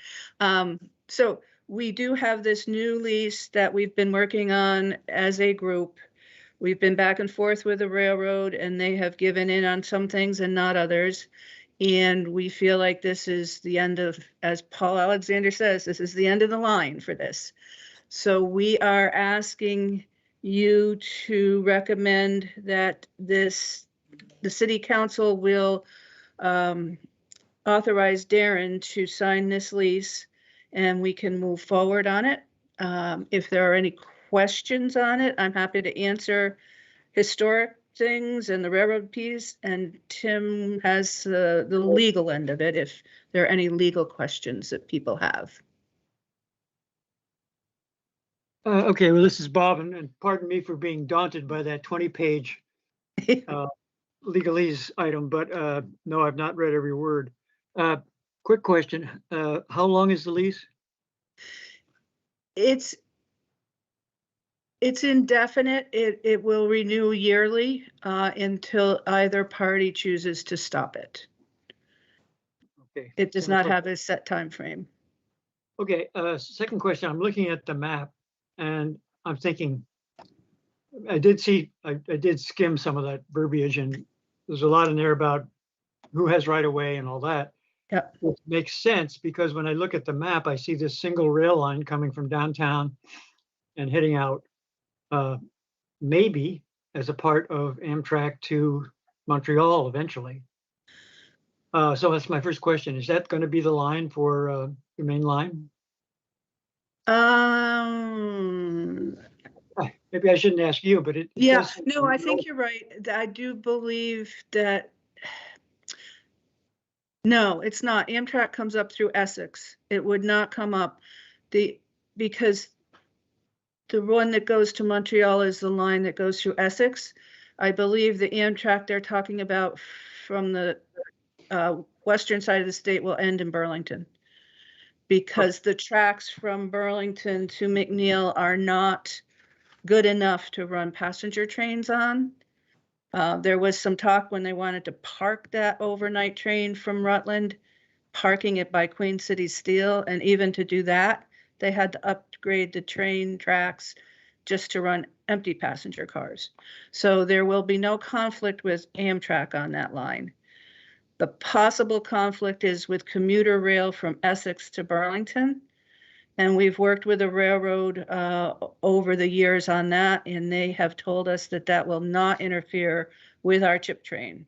Speaker 10: So we do have this new lease that we've been working on as a group. We've been back and forth with the railroad, and they have given in on some things and not others. And we feel like this is the end of, as Paul Alexander says, this is the end of the line for this. So we are asking you to recommend that the city council will authorize Darren to sign this lease, and we can move forward on it. If there are any questions on it, I'm happy to answer historic things and the railroad piece, and Tim has the legal end of it if there are any legal questions that people have.
Speaker 2: Okay, well, this is Bob, and pardon me for being daunted by that 20-page legalese item, but no, I've not read every word. Quick question, how long is the lease?
Speaker 10: It's indefinite. It will renew yearly until either party chooses to stop it.
Speaker 2: Okay.
Speaker 10: It does not have a set time frame.
Speaker 2: Okay, second question, I'm looking at the map and I'm thinking, I did skim some of that verbiage, and there's a lot in there about who has right of way and all that.
Speaker 10: Yep.
Speaker 2: Which makes sense because when I look at the map, I see this single rail line coming from downtown and heading out, maybe as a part of Amtrak to Montreal eventually. So that's my first question. Is that going to be the line for the main line? Maybe I shouldn't ask you, but it
Speaker 10: Yeah,
Speaker 2: does-
Speaker 10: no, I think you're right. I do believe that. No, it's not. Amtrak comes up through Essex. It would not come up because the one that goes to Montreal is the line that goes through Essex. I believe the Amtrak they're talking about from the western side of the state will end in Burlington. Because the tracks from Burlington to McNeil are not good enough to run passenger trains on. There was some talk when they wanted to park that overnight train from Rutland, parking it by Queen City Steel. And even to do that, they had to upgrade the train tracks just to run empty passenger cars. So there will be no conflict with Amtrak on that line. The possible conflict is with commuter rail from Essex to Burlington. And we've worked with the railroad over the years on that, and they have told us that that will not interfere with our chip train.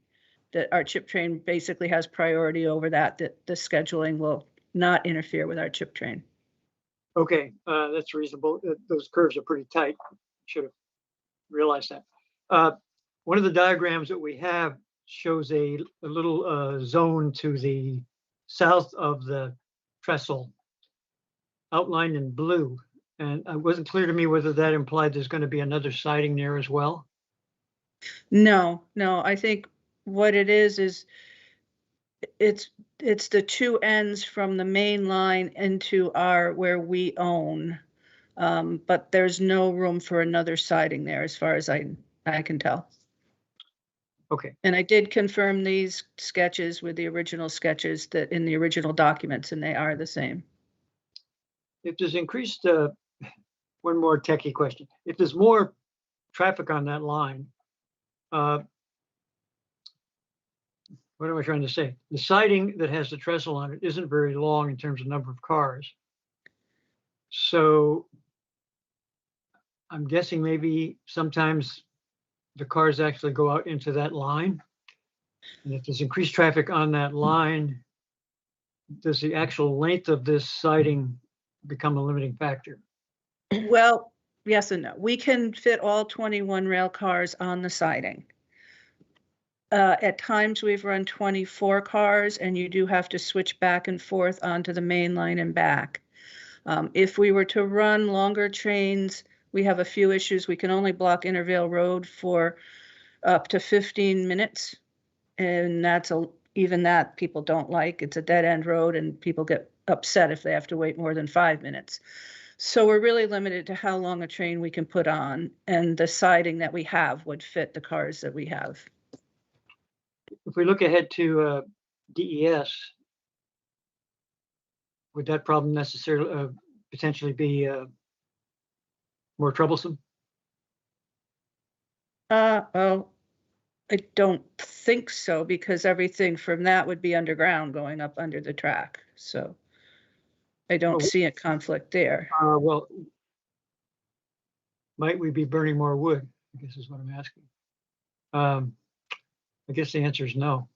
Speaker 10: That our chip train basically has priority over that the scheduling will not interfere with our chip train.
Speaker 2: Okay, that's reasonable. Those curves are pretty tight. Should have realized that. One of the diagrams that we have shows a little zone to the south of the trestle outlined in blue. And it wasn't clear to me whether that implied there's going to be another siding there as well.
Speaker 10: No, I think what it is it's the two ends from the main line into where we own. But there's no room for another siding there as far as I can tell.
Speaker 2: Okay.
Speaker 10: And I did confirm these sketches with the original sketches that in the original documents, and they are the same.
Speaker 2: If there's increased, one more techie question. If there's more traffic on that line, what am I trying to say? The siding that has the trestle on it isn't very long in terms of number of cars. So I'm guessing maybe sometimes the cars actually go out into that line. And if there's increased traffic on that line, does the actual length of this siding become a limiting factor?
Speaker 10: Well, yes and no. We can fit all 21 rail cars on the siding. At times we've run 24 cars and you do have to switch back and forth onto the main line and back. If we were to run longer trains, we have a few issues. We can only block Intervale Road for up to 15 minutes. And even that people don't like. It's a dead end road and people get upset if they have to wait more than 5 minutes. So we're really limited to how long a train we can put on, and the siding that we have would fit the cars that we have.
Speaker 2: If we look ahead to DES, would that problem necessarily potentially be more troublesome?
Speaker 10: Well, I don't think so, because everything from that would be underground going up under the track. So I don't see a conflict there.
Speaker 2: Well, might we be burning more wood? I guess is what I'm asking. I guess the answer is no.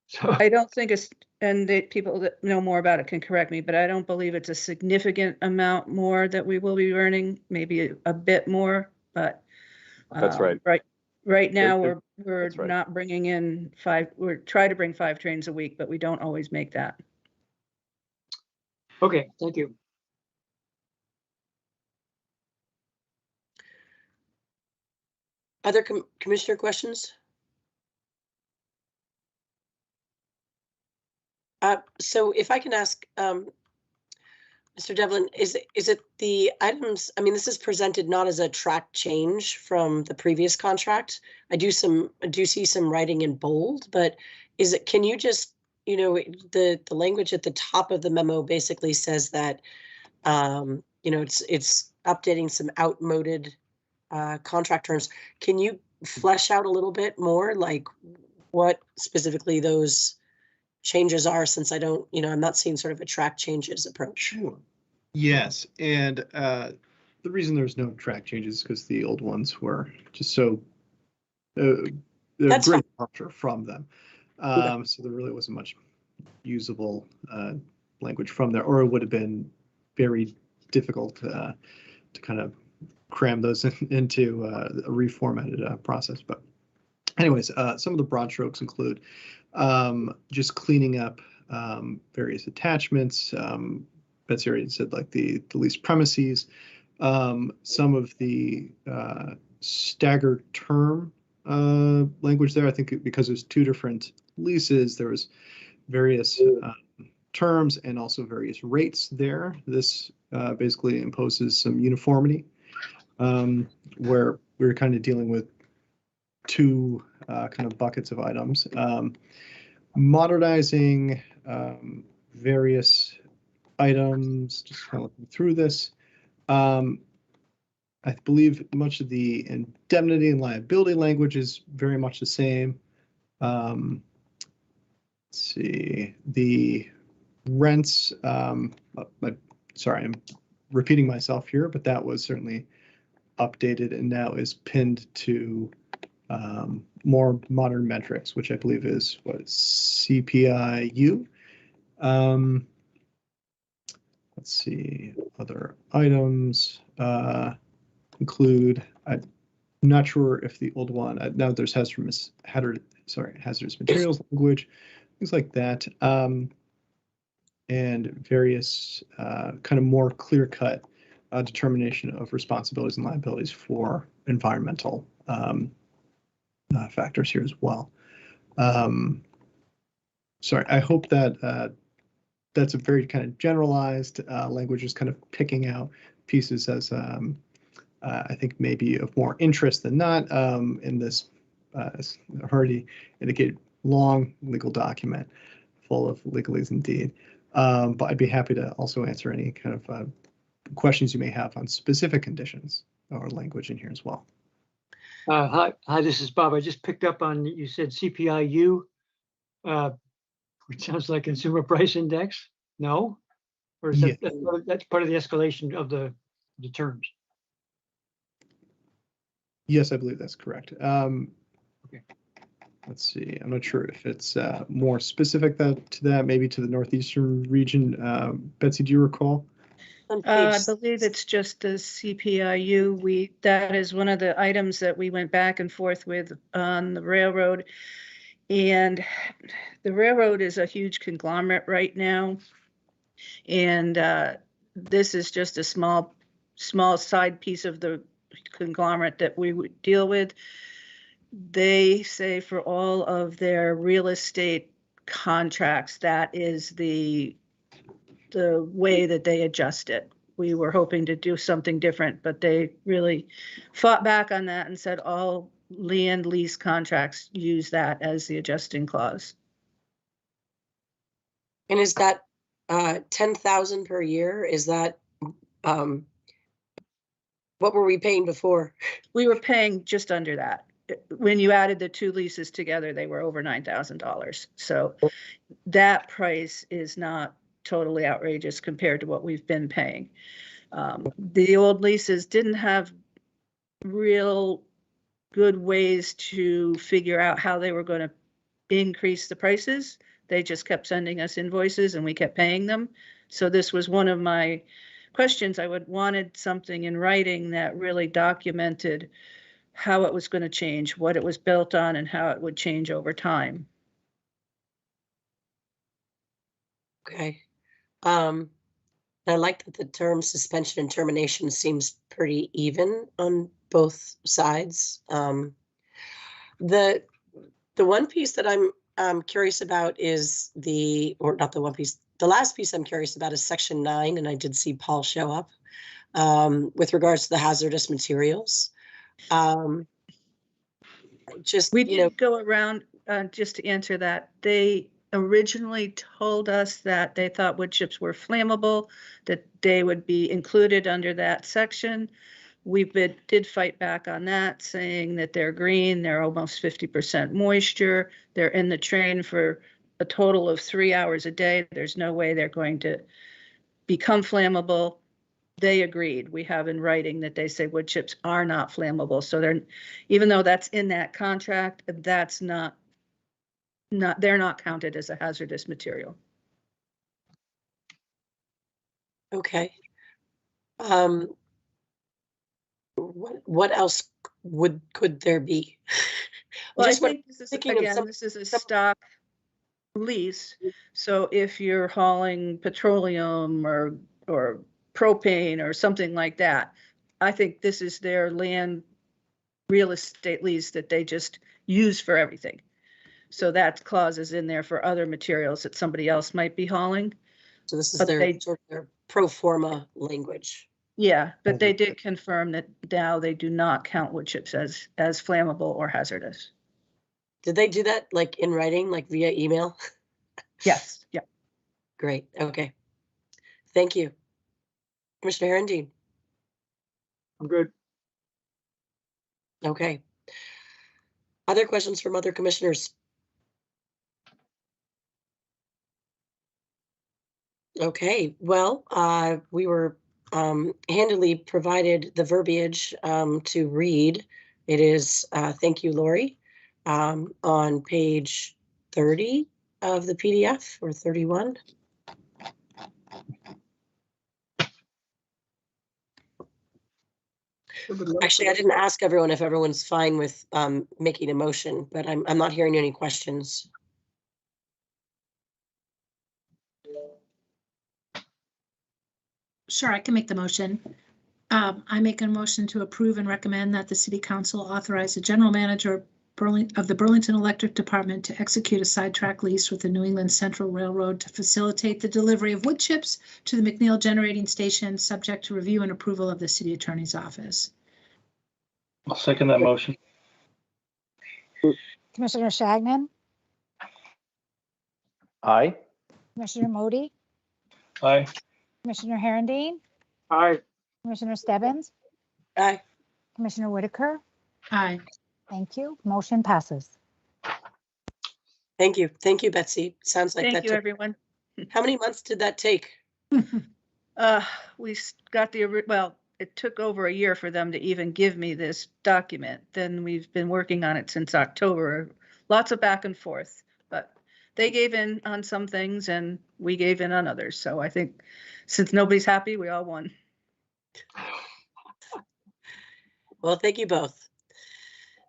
Speaker 2: So
Speaker 10: I don't think it's, and the people that know more about it can correct me, but I don't believe it's a significant amount more that we will be burning, maybe a bit more, but.
Speaker 5: That's right.
Speaker 10: Right now, we're
Speaker 5: That's right.
Speaker 10: not bringing in we're trying to bring 5 trains a week, but we don't always make that.
Speaker 2: okay, thank you.
Speaker 1: Other commissioner questions? So if I can ask, Mr. Devlin, is it the items? I mean, this is presented not as a track change from the previous contract. I do see some writing in bold, but can you just, the language at the top of the memo basically says that, it's updating some outmoded contract terms. Can you flesh out a little bit more, like what specifically those changes are, since I'm not seeing sort of a track changes approach.
Speaker 6: Sure. Yes, and the reason there's no track changes is because the old ones were just so
Speaker 1: That's
Speaker 6: great departure from them. So there really wasn't much usable language from there, or it would have been very difficult to kind of cram those into a reformatted process. But anyways, some of the broad strokes include just cleaning up various attachments. Betsy already said like the lease premises, some of the staggered term language there. I think because there's two different leases, there was various terms and also various rates there. This basically imposes some uniformity where we were kind of dealing with two kind of buckets of items. Modernizing various items, just kind of looking through this. I believe much of the indemnity and liability language is very much the same. Let's see, the rents, sorry, I'm repeating myself here, but that was certainly updated and now is pinned to more modern metrics, which I believe is what, CPIU. Let's see, other items include, I'm not sure if the old one, now there's hazardous materials language, things like that, and various kind of more clear-cut determination of responsibilities and liabilities for environmental factors here as well. Sorry, I hope that that's a very kind of generalized language, just kind of picking out pieces as I think maybe of more interest than not in this already indicated long legal document full of legalese indeed. But I'd be happy to also answer any kind of questions you may have on specific conditions or language in here as well.
Speaker 2: Hi, this is Bob. I just picked up on, you said CPIU, which sounds like Consumer Price Index. No? Or is that, that's part of the escalation of the terms?
Speaker 6: Yes, I believe that's correct.
Speaker 2: Okay.
Speaker 6: Let's see, I'm not sure if it's more specific to that, maybe to the Northeastern region. Betsy, do you recall?
Speaker 10: I believe it's just the CPIU. That is one of the items that we went back and forth with on the railroad. And the railroad is a huge conglomerate right now. And this is just a small side piece of the conglomerate that we would deal with. They say for all of their real estate contracts, that is the way that they adjust it. We were hoping to do something different, but they really fought back on that and said all land lease contracts use that as the adjusting clause.
Speaker 1: And is that 10,000 per year? Is that what were we paying before?
Speaker 10: We were paying just under that. When you added the two leases together, they were over $9,000. So that price is not totally outrageous compared to what we've been paying. The old leases didn't have real good ways to figure out how they were going to increase the prices. They just kept sending us invoices and we kept paying them. So this was one of my questions. I wanted something in writing that really documented how it was going to change, what it was built on, and how it would change over time.
Speaker 1: Okay. I like that the term suspension and termination seems pretty even on both sides. The one piece that I'm curious about is the last piece I'm curious about is section 9, and I did see Paul show up with regards to the hazardous materials.
Speaker 10: We did go around just to answer that. They originally told us that they thought wood chips were flammable, that they would be included under that section. We did fight back on that, saying that they're green, they're almost 50% moisture, they're in the train for a total of 3 hours a day. There's no way they're going to become flammable. They agreed. We have in writing that they say wood chips are not flammable. So they're, even though that's in that contract, that's not they're not counted as a hazardous material.
Speaker 1: Okay. What else could there be?
Speaker 10: Well, I
Speaker 1: Just what-
Speaker 10: think this is,
Speaker 1: thinking of
Speaker 10: again, this is a stock lease. So if you're hauling petroleum or propane or something like that, I think this is their land real estate lease that they just use for everything. So that clause is in there for other materials that somebody else might be hauling.
Speaker 1: So this is
Speaker 10: But
Speaker 1: their
Speaker 10: they-
Speaker 1: sort of their pro forma language.
Speaker 10: Yeah, but they did confirm that now they do not count wood chips as flammable or hazardous.
Speaker 1: Did they do that like in writing, like via email?
Speaker 10: Yes, yeah.
Speaker 1: Great. Okay. Thank you. Commissioner Herendeen.
Speaker 2: I'm good.
Speaker 1: Okay. Other questions from other commissioners? Okay, well, we were handily provided the verbiage to read. It is, thank you, Lori, on page 30 of the PDF or 31. Actually, I didn't ask everyone if everyone's fine with making a motion, but I'm not hearing any questions.
Speaker 7: Sure, I can make the motion. I make a motion to approve and recommend that the city council authorize the general manager of the Burlington Electric Department to execute a sidetrack lease with the New England Central Railroad to facilitate the delivery of wood chips to the McNeil generating station, subject to review and approval of the city attorney's office.
Speaker 4: I'll second that motion.
Speaker 3: Commissioner Shagnon,
Speaker 5: Aye.
Speaker 3: Commissioner Modi,
Speaker 4: Aye.
Speaker 3: Commissioner Herendeen,
Speaker 2: Aye.
Speaker 3: Commissioner Stebbins,
Speaker 1: Aye.
Speaker 3: Commissioner Whitaker.
Speaker 7: Aye.
Speaker 3: Thank you. Motion passes.
Speaker 1: Thank you. Thank you, Betsy. Sounds like
Speaker 10: Thank
Speaker 1: that
Speaker 10: you,
Speaker 1: took,
Speaker 10: everyone.
Speaker 1: how many months did that take?
Speaker 10: We got well, it took over a year for them to even give me this document. Then we've been working on it since October. Lots of back and forth, but they gave in on some things and we gave in on others. So I think since nobody's happy, we all won.
Speaker 1: Well, thank you both.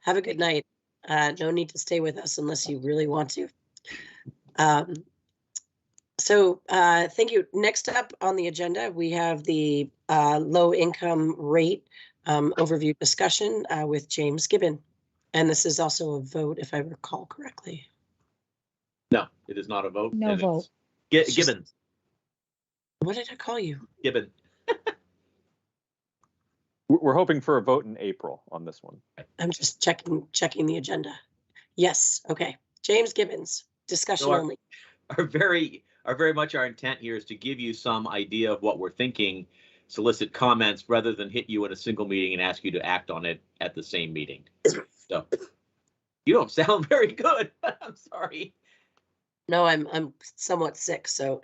Speaker 1: Have a good night. No need to stay with us unless you really want to. Thank you. Next up on the agenda, we have the low income rate overview discussion with James Gibbon. And this is also a vote, if I recall correctly.
Speaker 9: No, it is not a vote.
Speaker 3: No
Speaker 9: and
Speaker 3: vote.
Speaker 9: it's Gibbon.
Speaker 1: What did I call you?
Speaker 9: Gibbon.
Speaker 5: We're hoping for a vote in April on this one.
Speaker 1: I'm just checking the agenda. Yes, okay. James Gibbons, discussion
Speaker 9: So
Speaker 1: only.
Speaker 9: Our very much our intent here is to give you some idea of what we're thinking, solicit comments rather than hit you in a single meeting and ask you to act on it at the same meeting. So you don't sound very good. I'm sorry.
Speaker 1: No, I'm somewhat sick, so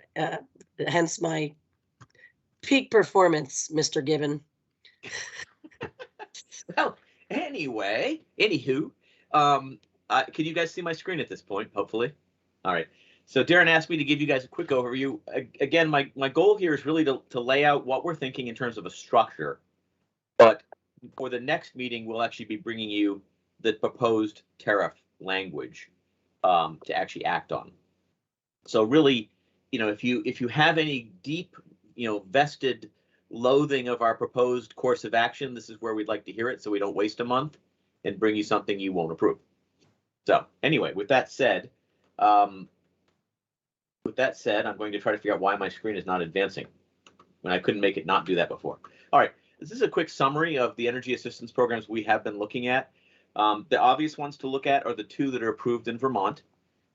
Speaker 1: hence my peak performance, Mr. Gibbon.
Speaker 9: Well, anywho, can you guys see my screen at this point? Hopefully. All right. So Darren asked me to give you guys a quick overview. Again, my goal here is really to lay out what we're thinking in terms of a structure. But for the next meeting, we'll actually be bringing you the proposed tariff language to actually act on. So really, if you have any deep, vested loathing of our proposed course of action, this is where we'd like to hear it so we don't waste a month and bring you something you won't approve. So anyway, with that said, I'm going to try to figure out why my screen is not advancing when I couldn't make it not do that before. All right, this is a quick summary of the energy assistance programs we have been looking at. The obvious ones to look at are the two that are approved in Vermont,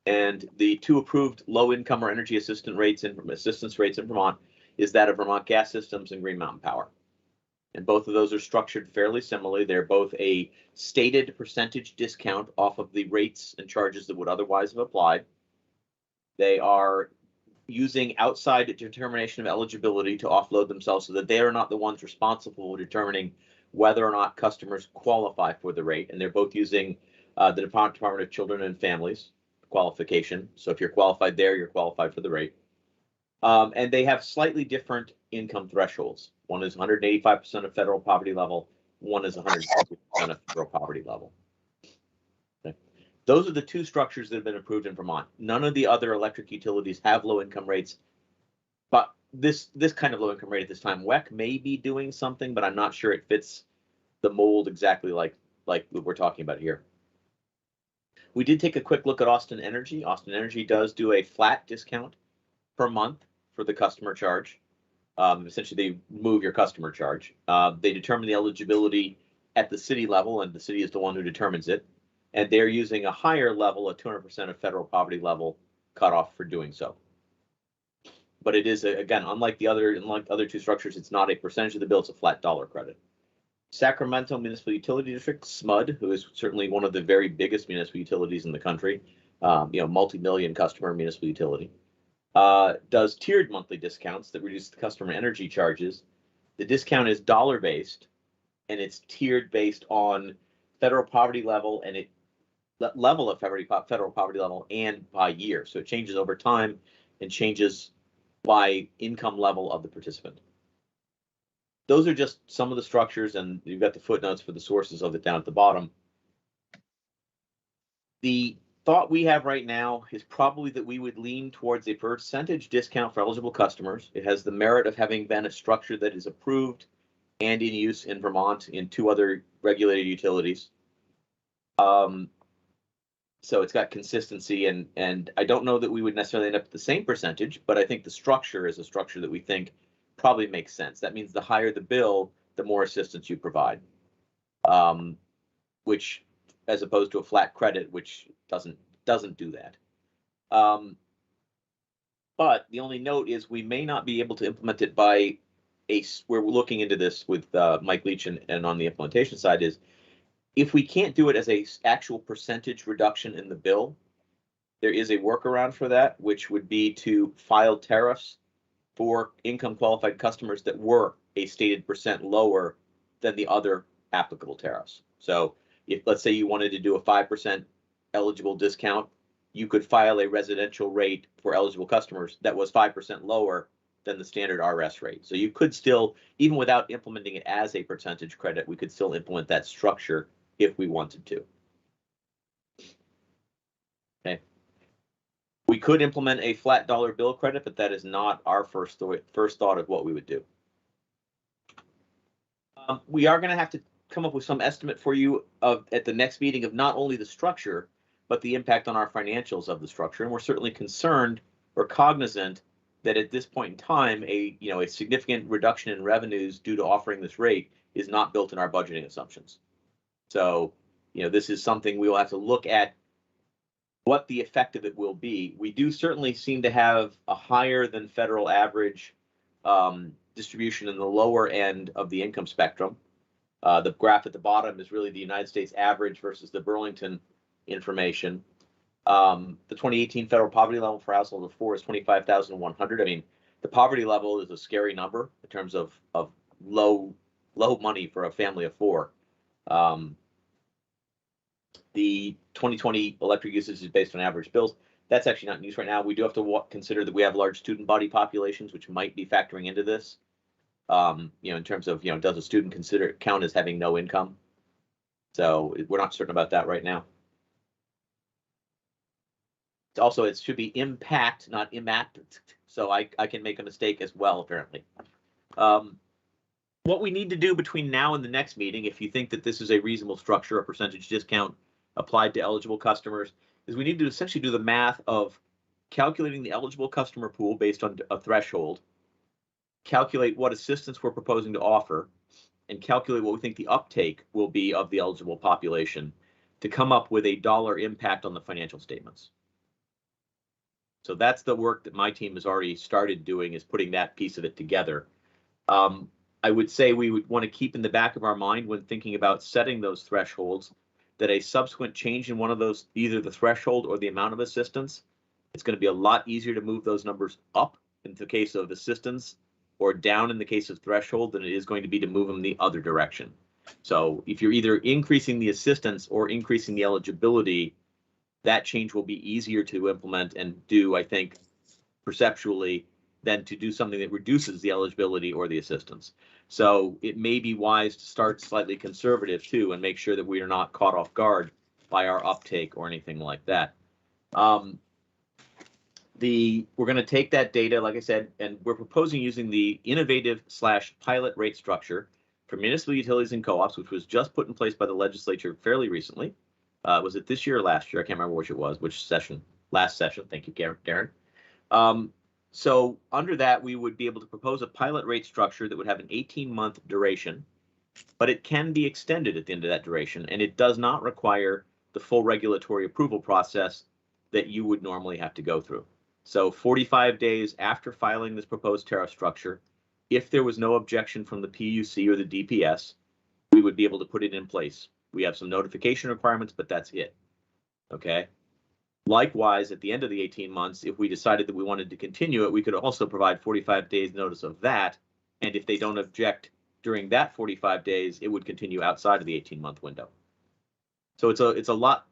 Speaker 9: and the two approved low-income or energy assistance rates in Vermont is that of Vermont Gas Systems and Green Mountain Power. And both of those are structured fairly similarly. They're both a stated percentage discount off of the rates and charges that would otherwise have applied. They are using outside determination of eligibility to offload themselves so that they are not the ones responsible for determining whether or not customers qualify for the rate. And they're both using the Department of Children and Families. qualification. So if you're qualified there, you're qualified for the rate. And they have slightly different income thresholds. One is 185% of federal poverty level. One is 160% of federal poverty level. Okay. Those are the two structures that have been approved in Vermont. None of the other electric utilities have low income rates, but this kind of low income rate at this time, WEC may be doing something, but I'm not sure it fits the mold exactly like we're talking about here. We did take a quick look at Austin Energy. Austin Energy does do a flat discount per month for the customer charge. Essentially, they move your customer charge. They determine the eligibility at the city level, and the city is the one who determines it. And they're using a higher level, a 200% of federal poverty level cutoff for doing so. But it is, again, unlike other two structures, it's not a percentage of the bill, it's a flat dollar credit. Sacramento Municipal Utility District, SMUD, who is certainly one of the very biggest municipal utilities in the country, multi-million customer municipal utility, does tiered monthly discounts that reduce the customer energy charges. The discount is dollar-based, and it's tiered based on federal poverty level and level of federal poverty level and by year. So it changes over time and changes by income level of the participant. Those are just some of the structures, and you've got the footnotes for the sources of it down at the bottom. The thought we have right now is probably that we would lean towards a percentage discount for eligible customers. It has the merit of having been a structure that is approved and in use in Vermont in two other regulated utilities. So it's got consistency, and I don't know that we would necessarily end up at the same percentage, but I think the structure is a structure that we think probably makes sense. That means the higher the bill, the more assistance you provide, which, as opposed to a flat credit, which doesn't do that. But the only note is we may not be able to implement it by we're looking into this with Mike Leach and on the implementation side is, if we can't do it as a actual percentage reduction in the bill, there is a workaround for that, which would be to file tariffs for income qualified customers that were a stated percent lower than the other applicable tariffs. So if, let's say, you wanted to do a 5% eligible discount, you could file a residential rate for eligible customers that was 5% lower than the standard RS rate. So you could still, even without implementing it as a percentage credit, we could still implement that structure if we wanted to. Okay. We could implement a flat dollar bill credit, but that is not our first thought of what we would do. We are going to have to come up with some estimate for you at the next meeting of not only the structure, but the impact on our financials of the structure. And we're certainly concerned or cognizant that at this point in time, a significant reduction in revenues due to offering this rate is not built in our budgeting assumptions. So, this is something we will have to look at what the effect of it will be. We do certainly seem to have a higher than federal average distribution in the lower end of the income spectrum. The graph at the bottom is really the United States average versus the Burlington information. The 2018 federal poverty level for households of 4 is 25,100. I mean, the poverty level is a scary number in terms of low money for a family of 4. The 2020 electric usage is based on average bills. That's actually not in use right now. We do have to consider that we have large student body populations, which might be factoring into this. In terms of, does a student count as having no income? So we're not certain about that right now. Also, it should be impact, not impact. So I can make a mistake as well, apparently. What we need to do between now and the next meeting, if you think that this is a reasonable structure, a percentage discount applied to eligible customers, is we need to essentially do the math of calculating the eligible customer pool based on a threshold, calculate what assistance we're proposing to offer, and calculate what we think the uptake will be of the eligible population to come up with a dollar impact on the financial statements. So that's the work that my team has already started doing, is putting that piece of it together. I would say we would want to keep in the back of our mind when thinking about setting those thresholds that a subsequent change in one of those, either the threshold or the amount of assistance, it's going to be a lot easier to move those numbers up in the case of assistance or down in the case of threshold than it is going to be to move them the other direction. So if you're either increasing the assistance or increasing the eligibility, that change will be easier to implement and do, I think, perceptually, than to do something that reduces the eligibility or the assistance. So it may be wise to start slightly conservative too, and make sure that we are not caught off guard by our uptake or anything like that. We're going to take that data, like I said, and we're proposing using the innovative / pilot rate structure for municipal utilities and co-ops, which was just put in place by the legislature fairly recently. Was it this year or last year? I can't remember which it was, which session. Last session. Thank you, Darren. So under that, we would be able to propose a pilot rate structure that would have an 18-month duration, but it can be extended at the end of that duration, and it does not require the full regulatory approval process that you would normally have to go through. So 45 days after filing this proposed tariff structure, if there was no objection from the PUC or the DPS, we would be able to put it in place. We have some notification requirements, but that's it. Okay. Likewise, at the end of the 18 months, if we decided that we wanted to continue it, we could also provide 45 days notice of that. And if they don't object during that 45 days, it would continue outside of the 18-month window. So it's a lot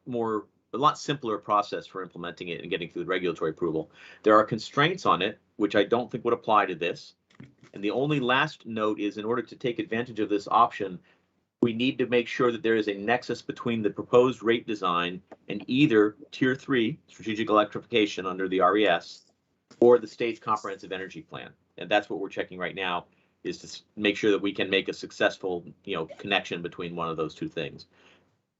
Speaker 9: simpler process for implementing it and getting through the regulatory approval. There are constraints on it, which I don't think would apply to this. And the only last note is, in order to take advantage of this option, we need to make sure that there is a nexus between the proposed rate design and either Tier 3 strategic electrification under the RES or the state's comprehensive energy plan. And that's what we're checking right now, is to make sure that we can make a successful, connection between one of those two things.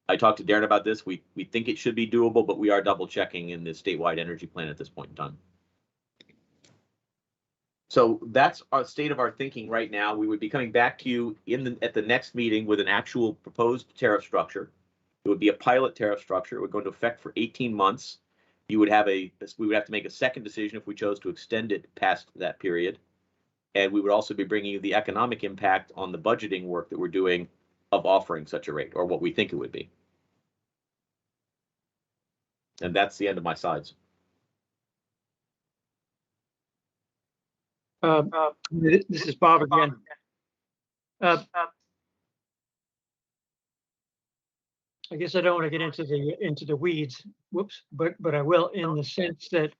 Speaker 9: I talked to Darren about this. We think it should be doable, but we are double checking in the statewide energy plan at this point in time. So that's our state of our thinking right now. We would be coming back to you at the next meeting with an actual proposed tariff structure. It would be a pilot tariff structure. It would go into effect for 18 months. We would have to make a second decision if we chose to extend it past that period. And we would also be bringing you the economic impact on the budgeting work that we're doing of offering such a rate, or what we think it would be. And that's the end of my slides.
Speaker 2: This is Bob again. I guess I don't want to get into the weeds. Whoops, but I will, in the sense that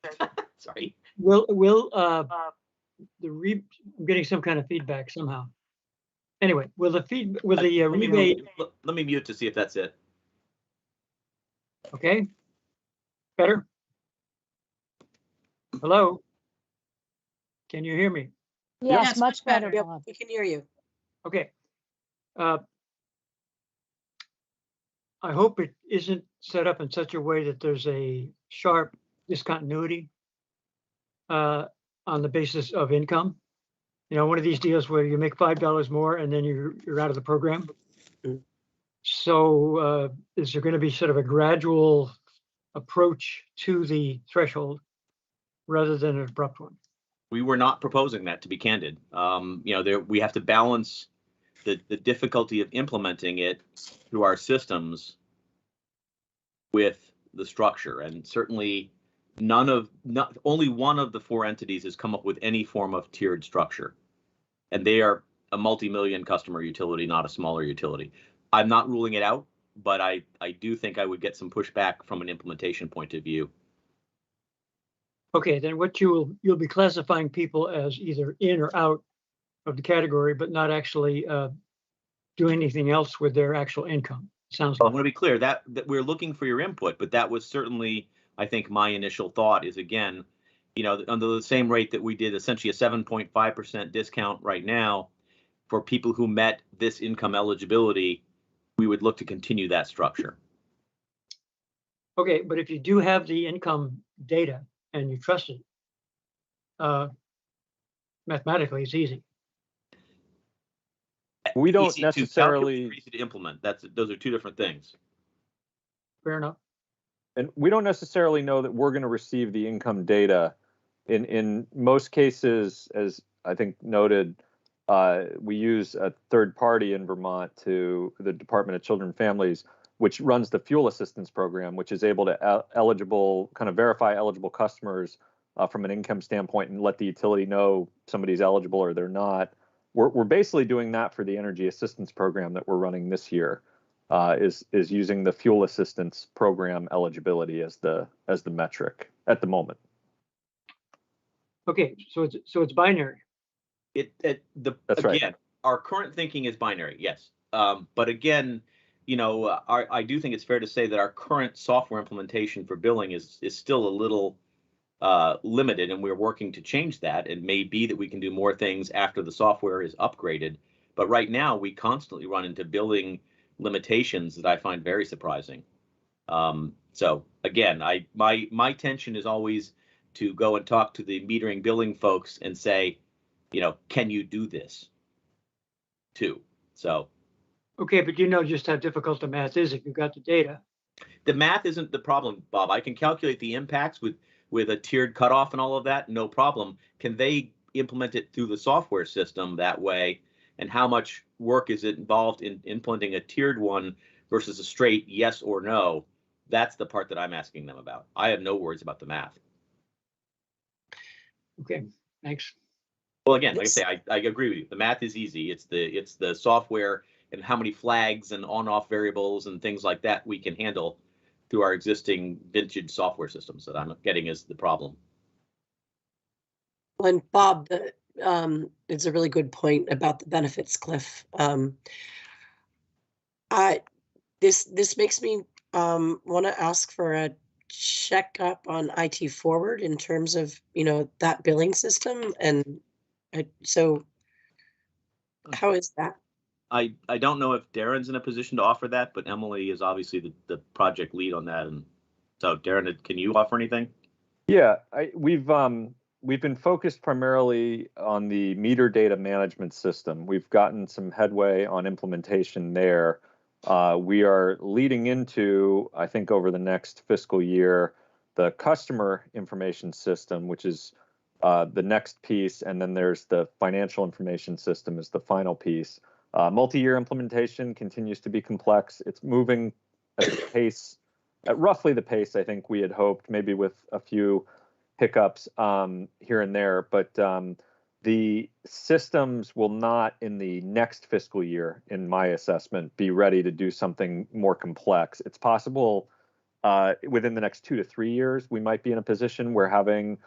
Speaker 9: sorry.
Speaker 2: I'm getting some kind of feedback somehow. Anyway, rebate?
Speaker 9: Let me mute to see if that's it.
Speaker 2: Okay. Better? Hello? Can you hear me?
Speaker 3: Yes, much better,
Speaker 1: Yep,
Speaker 3: Bob.
Speaker 1: we can hear you.
Speaker 2: Okay. I hope it isn't set up in such a way that there's a sharp discontinuity on the basis of income. One of these deals where you make $5 more and then you're out of the program.
Speaker 1: Mm-hmm.
Speaker 2: So is there going to be sort of a gradual approach to the threshold rather than an abrupt one?
Speaker 9: We were not proposing that, to be candid. We have to balance the difficulty of implementing it through our systems with the structure, and certainly only one of the four entities has come up with any form of tiered structure, and they are a multi-million customer utility, not a smaller utility. I'm not ruling it out, but I do think I would get some pushback from an implementation point of view.
Speaker 2: Okay, then what you'll be classifying people as either in or out of the category, but not actually do anything else with their actual income. Sounds
Speaker 9: I
Speaker 2: like.
Speaker 9: want to be clear that we're looking for your input, but that was certainly, I think, my initial thought is, again, under the same rate that we did essentially a 7.5% discount right now for people who met this income eligibility, we would look to continue that structure.
Speaker 2: Okay, but if you do have the income data and you trust it, mathematically it's easy.
Speaker 5: We don't
Speaker 9: Easy to
Speaker 5: necessarily
Speaker 9: calculate, easy to implement. Those are two different things.
Speaker 2: Fair enough.
Speaker 5: And we don't necessarily know that we're going to receive the income data. In most cases, as I think noted, we use a third party in Vermont, to the Department of Children and Families, which runs the fuel assistance program, which is able to verify eligible customers from an income standpoint and let the utility know somebody's eligible or they're not. We're basically doing that for the energy assistance program that we're running this year. is using the fuel assistance program eligibility as the metric at the moment.
Speaker 2: Okay, so it's binary.
Speaker 5: That's right.
Speaker 9: Again, our current thinking is binary, yes. But again, I do think it's fair to say that our current software implementation for billing is still a little limited, and we're working to change that. It may be that we can do more things after the software is upgraded, but right now we constantly run into billing limitations that I find very surprising. So again, my tension is always to go and talk to the metering billing folks and say, can you do this too? So.
Speaker 2: Okay, but just how difficult the math is if you've got the data.
Speaker 9: The math isn't the problem, Bob. I can calculate the impacts with a tiered cutoff and all of that, no problem. Can they implement it through the software system that way? And how much work is it involved in implementing a tiered one versus a straight yes or no? That's the part that I'm asking them about. I have no worries about the math.
Speaker 2: Okay, thanks.
Speaker 9: Well, again, like I say, I agree with you. The math is easy. It's the software and how many flags and on-off variables and things like that we can handle through our existing vintage software systems that I'm getting is the problem.
Speaker 1: And Bob, it's a really good point about the benefits, Cliff. This makes me want to ask for a checkup on IT Forward in terms of that billing system, and so how is that?
Speaker 9: I don't know if Darren's in a position to offer that, but Emily is obviously the project lead on that. And so, Darren, can you offer anything?
Speaker 5: Yeah, we've been focused primarily on the meter data management system. We've gotten some headway on implementation there. We are leading into, I think, over the next fiscal year, the customer information system, which is the next piece, and then there's the financial information system is the final piece. Multi-year implementation continues to be complex. It's moving at the pace, at roughly the pace I think we had hoped, maybe with a few hiccups here and there. But the systems will not, in the next fiscal year, in my assessment, be ready to do something more complex. It's possible within the next 2 to 3 years, we might be in a position where having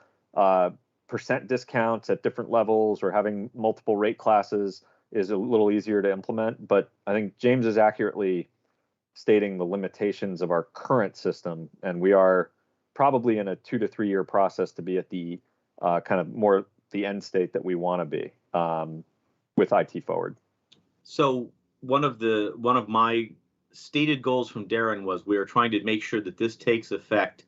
Speaker 5: percent discounts at different levels or having multiple rate classes is a little easier to implement. But I think James is accurately stating the limitations of our current system, and we are probably in a 2 to 3 year process to be at the kind of more the end state that we want to be with IT Forward. So
Speaker 9: one of my stated goals from Darren was we are trying to make sure that this takes effect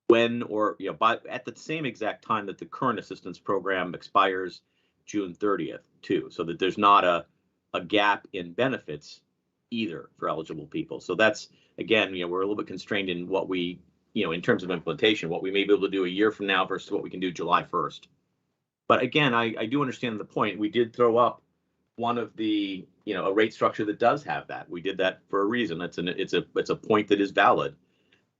Speaker 9: when at the same exact time that the current assistance program expires June 30th too, so that there's not a gap in benefits either for eligible people. So that's, again, we're a little bit constrained in what we, in terms of implementation, what we may be able to do a year from now versus what we can do July 1st. But again, I do understand the point. We did throw up one of the, a rate structure that does have that. We did that for a reason. It's a point that is valid.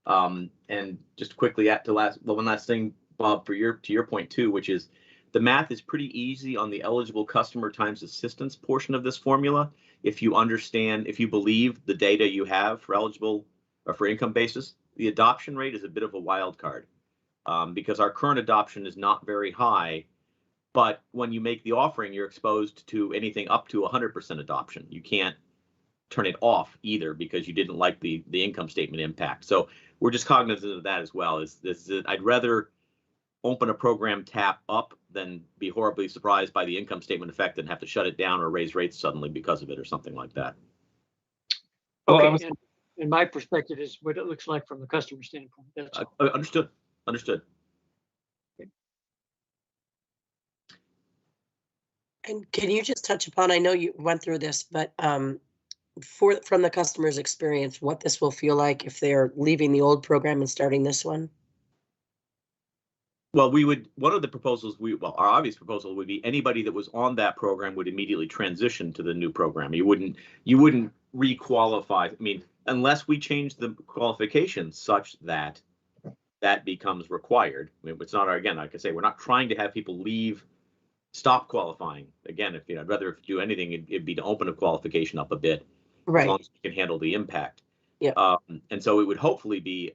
Speaker 9: And just quickly one last thing, Bob, to your point too, which is the math is pretty easy on the eligible customer times assistance portion of this formula. If you believe the data you have for eligible or for income basis, the adoption rate is a bit of a wild card because our current adoption is not very high. But when you make the offering, you're exposed to anything up to 100% adoption. You can't turn it off either because you didn't like the income statement impact. So we're just cognizant of that as well. I'd rather open a program tap up than be horribly surprised by the income statement effect and have to shut it down or raise rates suddenly because of it or something like that.
Speaker 2: Okay, and my perspective is what it looks like from the customer standpoint. That's all.
Speaker 9: Understood.
Speaker 1: And can you just touch upon, I know you went through this, but from the customer's experience, what this will feel like if they're leaving the old program and starting this one?
Speaker 9: Well, one of the proposals, our obvious proposal would be anybody that was on that program would immediately transition to the new program. You wouldn't re-qualify. I mean, unless we change the qualifications such that that becomes required. I mean, it's not again, like I say, we're not trying to have people stop qualifying. Again, I'd rather do anything, it'd be to open a qualification up a bit. as
Speaker 1: Right.
Speaker 9: long as we can handle the impact.
Speaker 1: Yeah.
Speaker 9: And so it would hopefully be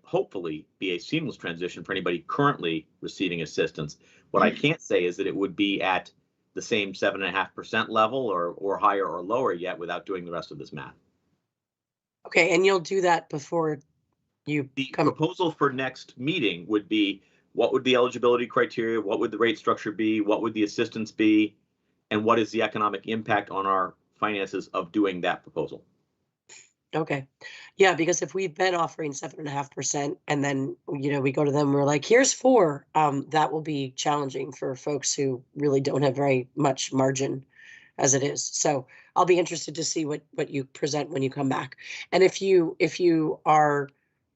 Speaker 9: a seamless transition for anybody currently receiving assistance. What I can't say is that it would be at the same 7.5% level or higher or lower yet without doing the rest of this math.
Speaker 1: Okay, and you'll do that before you
Speaker 9: The
Speaker 1: come.
Speaker 9: proposal for next meeting would be, what would the eligibility criteria, what would the rate structure be, what would the assistance be, and what is the economic impact on our finances of doing that proposal?
Speaker 1: Okay. Yeah, because if we've been offering 7.5% and then, we go to them, we're like, here's 4, that will be challenging for folks who really don't have very much margin as it is. So I'll be interested to see what you present when you come back. And if you are,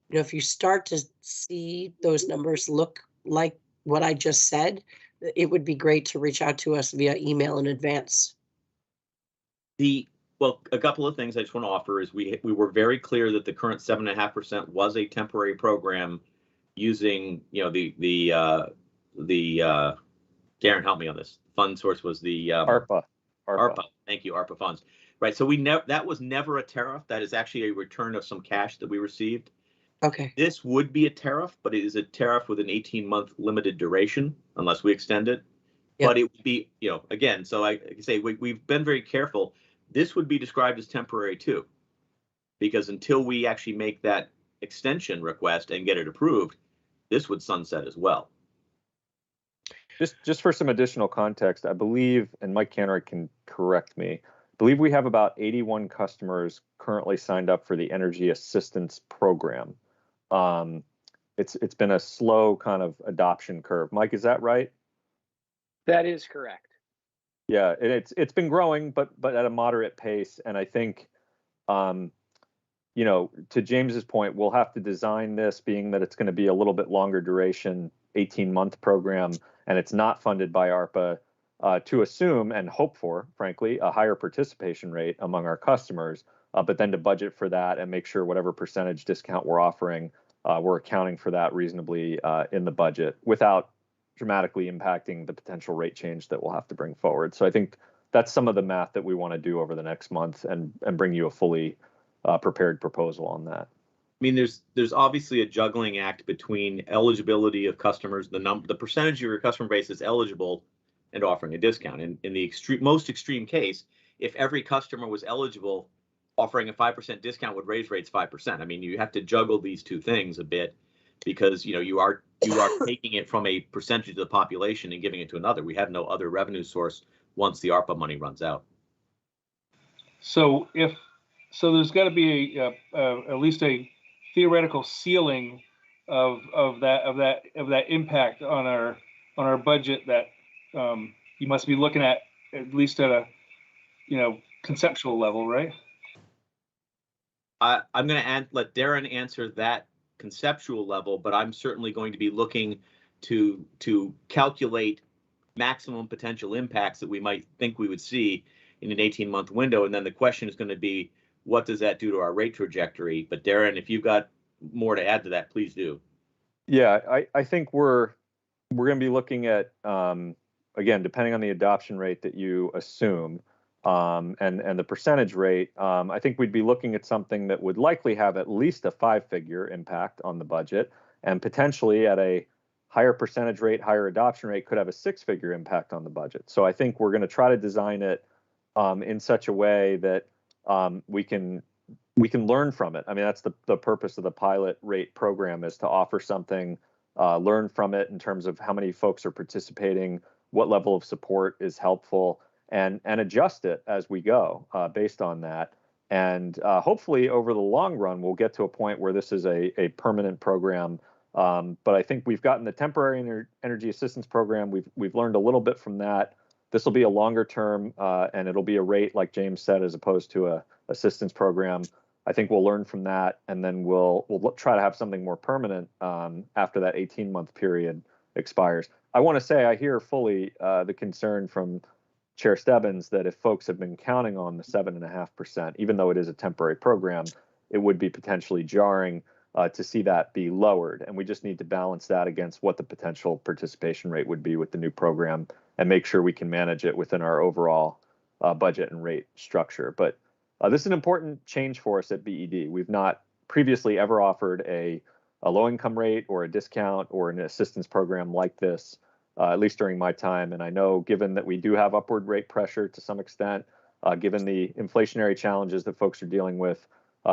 Speaker 1: if you start to see those numbers look like what I just said, it would be great to reach out to us via email in advance.
Speaker 9: Well, a couple of things I just want to offer is we were very clear that the current 7.5% was a temporary program using, Darren, help me on this. Fund source was the
Speaker 5: ARPA.
Speaker 9: Thank you, ARPA funds. Right. So that was never a tariff. That is actually a return of some cash that we received.
Speaker 1: Okay.
Speaker 9: This would be a tariff, but it is a tariff with an 18-month limited duration unless we extend it. Yep. But it would be, again, so I say we've been very careful. This would be described as temporary too, because until we actually make that extension request and get it approved, this would sunset as well.
Speaker 5: Just for some additional context, I believe, and Mike Canroy can correct me, I believe we have about 81 customers currently signed up for the Energy Assistance Program. It's been a slow kind of adoption curve. Mike, is that right?
Speaker 11: That is correct.
Speaker 5: Yeah, it's been growing, but at a moderate pace. And I think, to James's point, we'll have to design this, being that it's going to be a little bit longer duration, 18-month program, and it's not funded by ARPA, to assume and hope for, frankly, a higher participation rate among our customers, but then to budget for that and make sure whatever percentage discount we're offering, we're accounting for that reasonably in the budget without dramatically impacting the potential rate change that we'll have to bring forward. So I think that's some of the math that we want to do over the next month and bring you a fully prepared proposal on that.
Speaker 9: I mean, there's obviously a juggling act between eligibility of customers, the percentage of your customer base is eligible, and offering a discount. In the most extreme case, if every customer was eligible, offering a 5% discount would raise rates 5%. I mean, you have to juggle these two things a bit, because you are taking it from a percentage of the population and giving it to another. We have no other revenue source once the ARPA money runs out.
Speaker 4: So there's got to be at least a theoretical ceiling of that impact on our budget that you must be looking at least at a conceptual level, right?
Speaker 9: I'm going to let Darren answer that conceptual level, but I'm certainly going to be looking to calculate maximum potential impacts that we might think we would see in an 18-month window. And then the question is going to be, what does that do to our rate trajectory? But Darren, if you've got more to add to that, please do.
Speaker 5: Yeah, I think we're going to be looking at, again, depending on the adoption rate that you assume, and the percentage rate, I think we'd be looking at something that would likely have at least a 5-figure impact on the budget, and potentially at a higher percentage rate, higher adoption rate, could have a 6-figure impact on the budget. So I think we're going to try to design it in such a way that we can learn from it. I mean, that's the purpose of the pilot rate program, is to offer something, learn from it in terms of how many folks are participating, what level of support is helpful, and adjust it as we go based on that. And hopefully over the long run, we'll get to a point where this is a permanent program. But I think we've gotten the temporary energy assistance program. We've learned a little bit from that. This will be a longer term, and it'll be a rate, like James said, as opposed to a assistance program. I think we'll learn from that, and then we'll try to have something more permanent after that 18-month period expires. I want to say I hear fully the concern from Chair Stebbins that if folks have been counting on the 7.5%, even though it is a temporary program, it would be potentially jarring to see that be lowered. And we just need to balance that against what the potential participation rate would be with the new program and make sure we can manage it within our overall budget and rate structure. But This is an important change for us at BED. We've not previously ever offered a low-income rate or a discount or an assistance program like this, at least during my time. And I know, given that we do have upward rate pressure to some extent, given the inflationary challenges that folks are dealing with,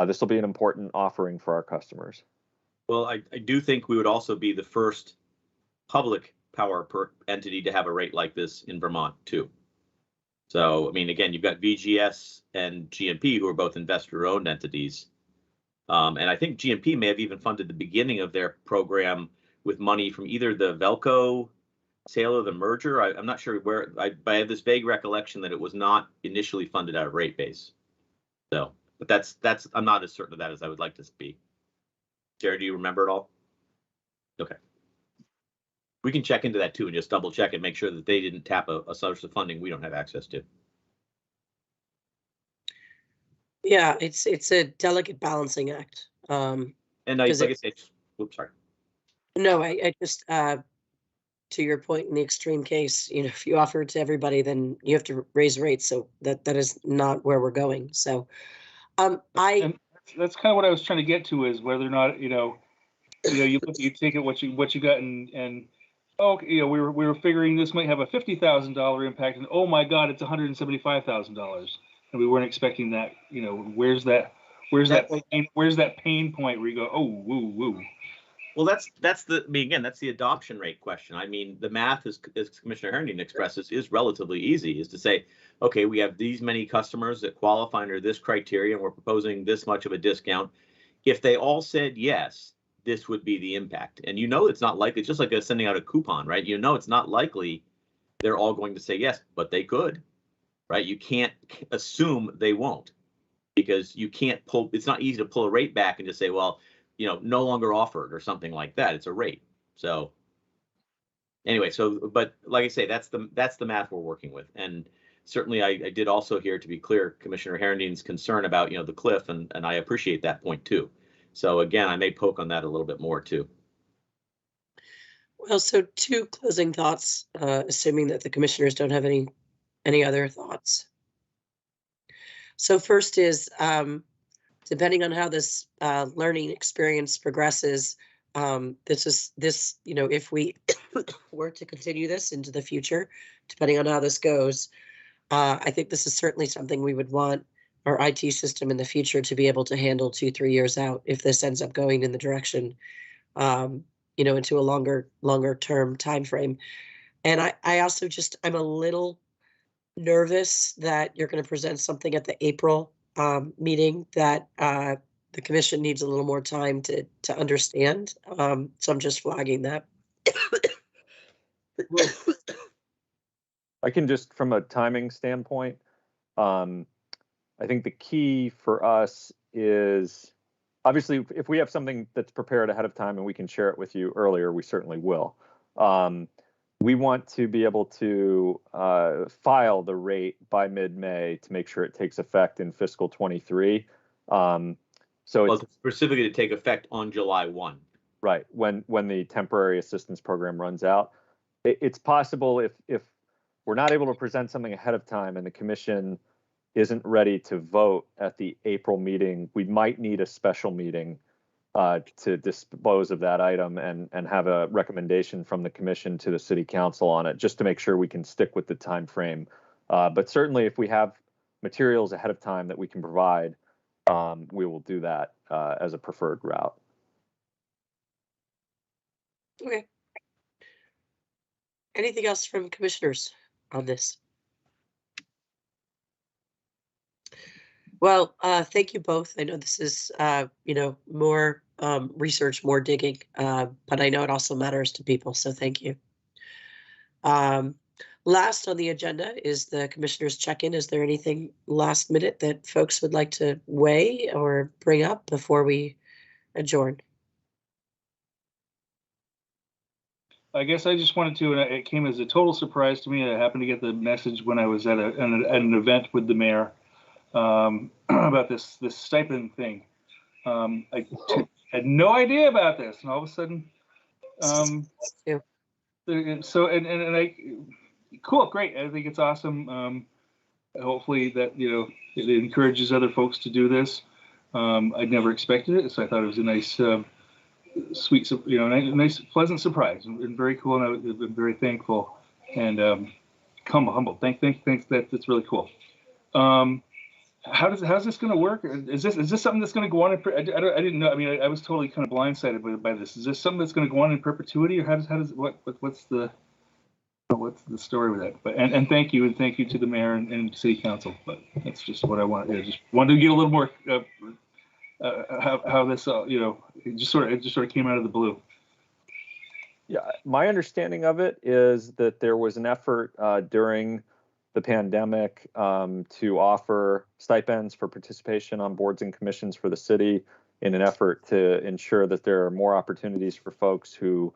Speaker 5: this will be an important offering for our customers.
Speaker 9: Well, I do think we would also be the first public power entity to have a rate like this in Vermont too. So, I mean, again, you've got VGS and GMP, who are both investor-owned entities. And I think GMP may have even funded the beginning of their program with money from either the Velco sale or the merger. I'm not sure where. I have this vague recollection that it was not initially funded out of rate base. So, but that's I'm not as certain of that as I would like to be. Jared, do you remember it all? Okay. We can check into that too and just double check and make sure that they didn't tap a source of funding we don't have access to.
Speaker 1: Yeah, it's a delicate balancing act.
Speaker 9: And like I said, oops, sorry.
Speaker 1: No, I just, to your point, in the extreme case, you know, if you offer it to everybody, then you have to raise rates. So that is not where we're going. So,
Speaker 4: and that's kind of what I was trying to get to, is whether or not, you take it what you got and okay, we were figuring this might have a $50,000 impact, and oh my God, it's $175,000, and we weren't expecting that. Where's that pain point where you go, oh, woo, woo.
Speaker 9: Well, that's the adoption rate question. I mean, the math, as Commissioner Herndon expresses, is relatively easy. Is to say, okay, we have these many customers that qualify under this criteria, and we're proposing this much of a discount. If they all said yes, this would be the impact. And it's not likely. It's just like sending out a coupon, right? It's not likely they're all going to say yes, but they could, right? You can't assume they won't, because you can't pull. It's not easy to pull a rate back and just say, well, no longer offered or something like that. It's a rate. So anyway, but like I say, that's the math we're working with. And certainly I did also hear, to be clear, Commissioner Herndon's concern about, the cliff, and I appreciate that point too. So again, I may poke on that a little bit more too.
Speaker 1: Well, so two closing thoughts, assuming that the commissioners don't have any other thoughts. So first is, depending on how this learning experience progresses, if we were to continue this into the future, depending on how this goes, I think this is certainly something we would want our IT system in the future to be able to handle 2-3 years out, if this ends up going in the direction, into a longer term time frame. And I also I'm a little nervous that you're going to present something at the April meeting that the commission needs a little more time to understand. So I'm just flagging that.
Speaker 5: I can just, from a timing standpoint, I think the key for us is, obviously, if we have something that's prepared ahead of time and we can share it with you earlier, we certainly will. We want to be able to file the rate by mid-May to make sure it takes effect in fiscal 23. It's
Speaker 9: specifically to take effect on July 1.
Speaker 5: Right, when the temporary assistance program runs out. It's possible if we're not able to present something ahead of time and the commission isn't ready to vote at the April meeting, we might need a special meeting to dispose of that item and have a recommendation from the commission to the city council on it, just to make sure we can stick with the time frame. But certainly, if we have materials ahead of time that we can provide, we will do that as a preferred route.
Speaker 1: Okay. Anything else from commissioners on this? Well, thank you both. I know this is, more research, more digging, but I know it also matters to people, so thank you. Last on the agenda is the commissioners check-in. Is there anything last minute that folks would like to weigh or bring up before we adjourn?
Speaker 4: I guess I just wanted to, and it came as a total surprise to me. I happened to get the message when I was at an event with the mayor about this stipend thing. I had no idea about this, and all of a sudden, cool, great. I think it's awesome. Hopefully that it encourages other folks to do this. I'd never expected it, so I thought it was a nice, sweet, nice, pleasant surprise, and very cool. And I've been very thankful and humble. Thanks. That's really cool. How's this going to work? Is this something that's going to go on? I didn't know. I mean, I was totally kind of blindsided by this. Is this something that's going to go on in perpetuity, or what's the story with that? But and thank you to the mayor and city council. But that's just what I wanted. Just wanted to get a little more how this it just sort of came out of the blue.
Speaker 5: Yeah, my understanding of it is that there was an effort during the pandemic to offer stipends for participation on boards and commissions for the city in an effort to ensure that there are more opportunities for folks who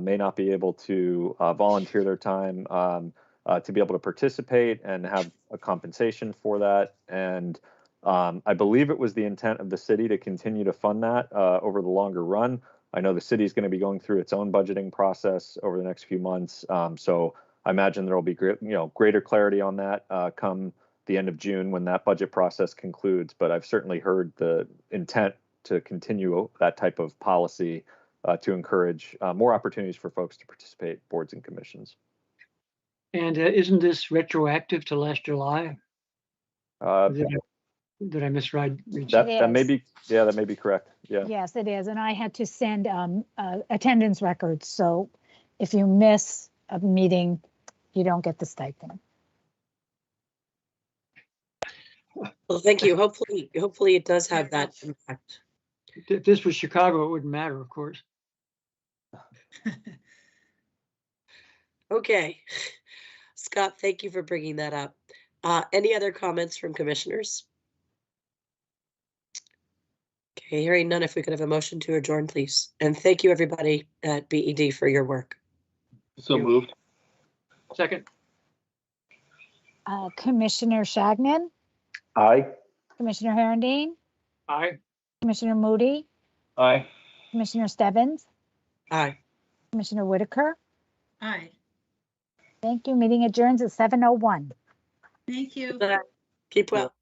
Speaker 5: may not be able to volunteer their time to be able to participate and have a compensation for that. And I believe it was the intent of the city to continue to fund that over the longer run. I know the city is going to be going through its own budgeting process over the next few months. So I imagine there will be greater clarity on that come the end of June when that budget process concludes. But I've certainly heard the intent to continue that type of policy to encourage more opportunities for folks to participate boards and commissions.
Speaker 2: And isn't this retroactive to last July? Did I misread?
Speaker 5: That may be, yeah, that may be correct. Yeah.
Speaker 3: Yes, it is. And I had to send attendance records. So if you miss a meeting, you don't get the stipend.
Speaker 1: Well, thank you. Hopefully it does have that impact.
Speaker 2: If this was Chicago, it wouldn't matter, of course.
Speaker 1: Okay. Scott, thank you for bringing that up. Any other comments from commissioners? Okay, hearing none, if we could have a motion to adjourn, please. And thank you, everybody at BED, for your work.
Speaker 4: So moved.
Speaker 2: Second.
Speaker 3: Commissioner Shagnon,
Speaker 5: Aye.
Speaker 3: Commissioner Herendeen,
Speaker 2: Aye.
Speaker 3: Commissioner Moody,
Speaker 4: Aye.
Speaker 3: Commissioner Stebbins,
Speaker 1: Aye.
Speaker 3: Commissioner Whitaker.
Speaker 7: Aye.
Speaker 3: Thank you. Meeting adjourns at 7:01.
Speaker 7: Thank you.
Speaker 1: Keep well.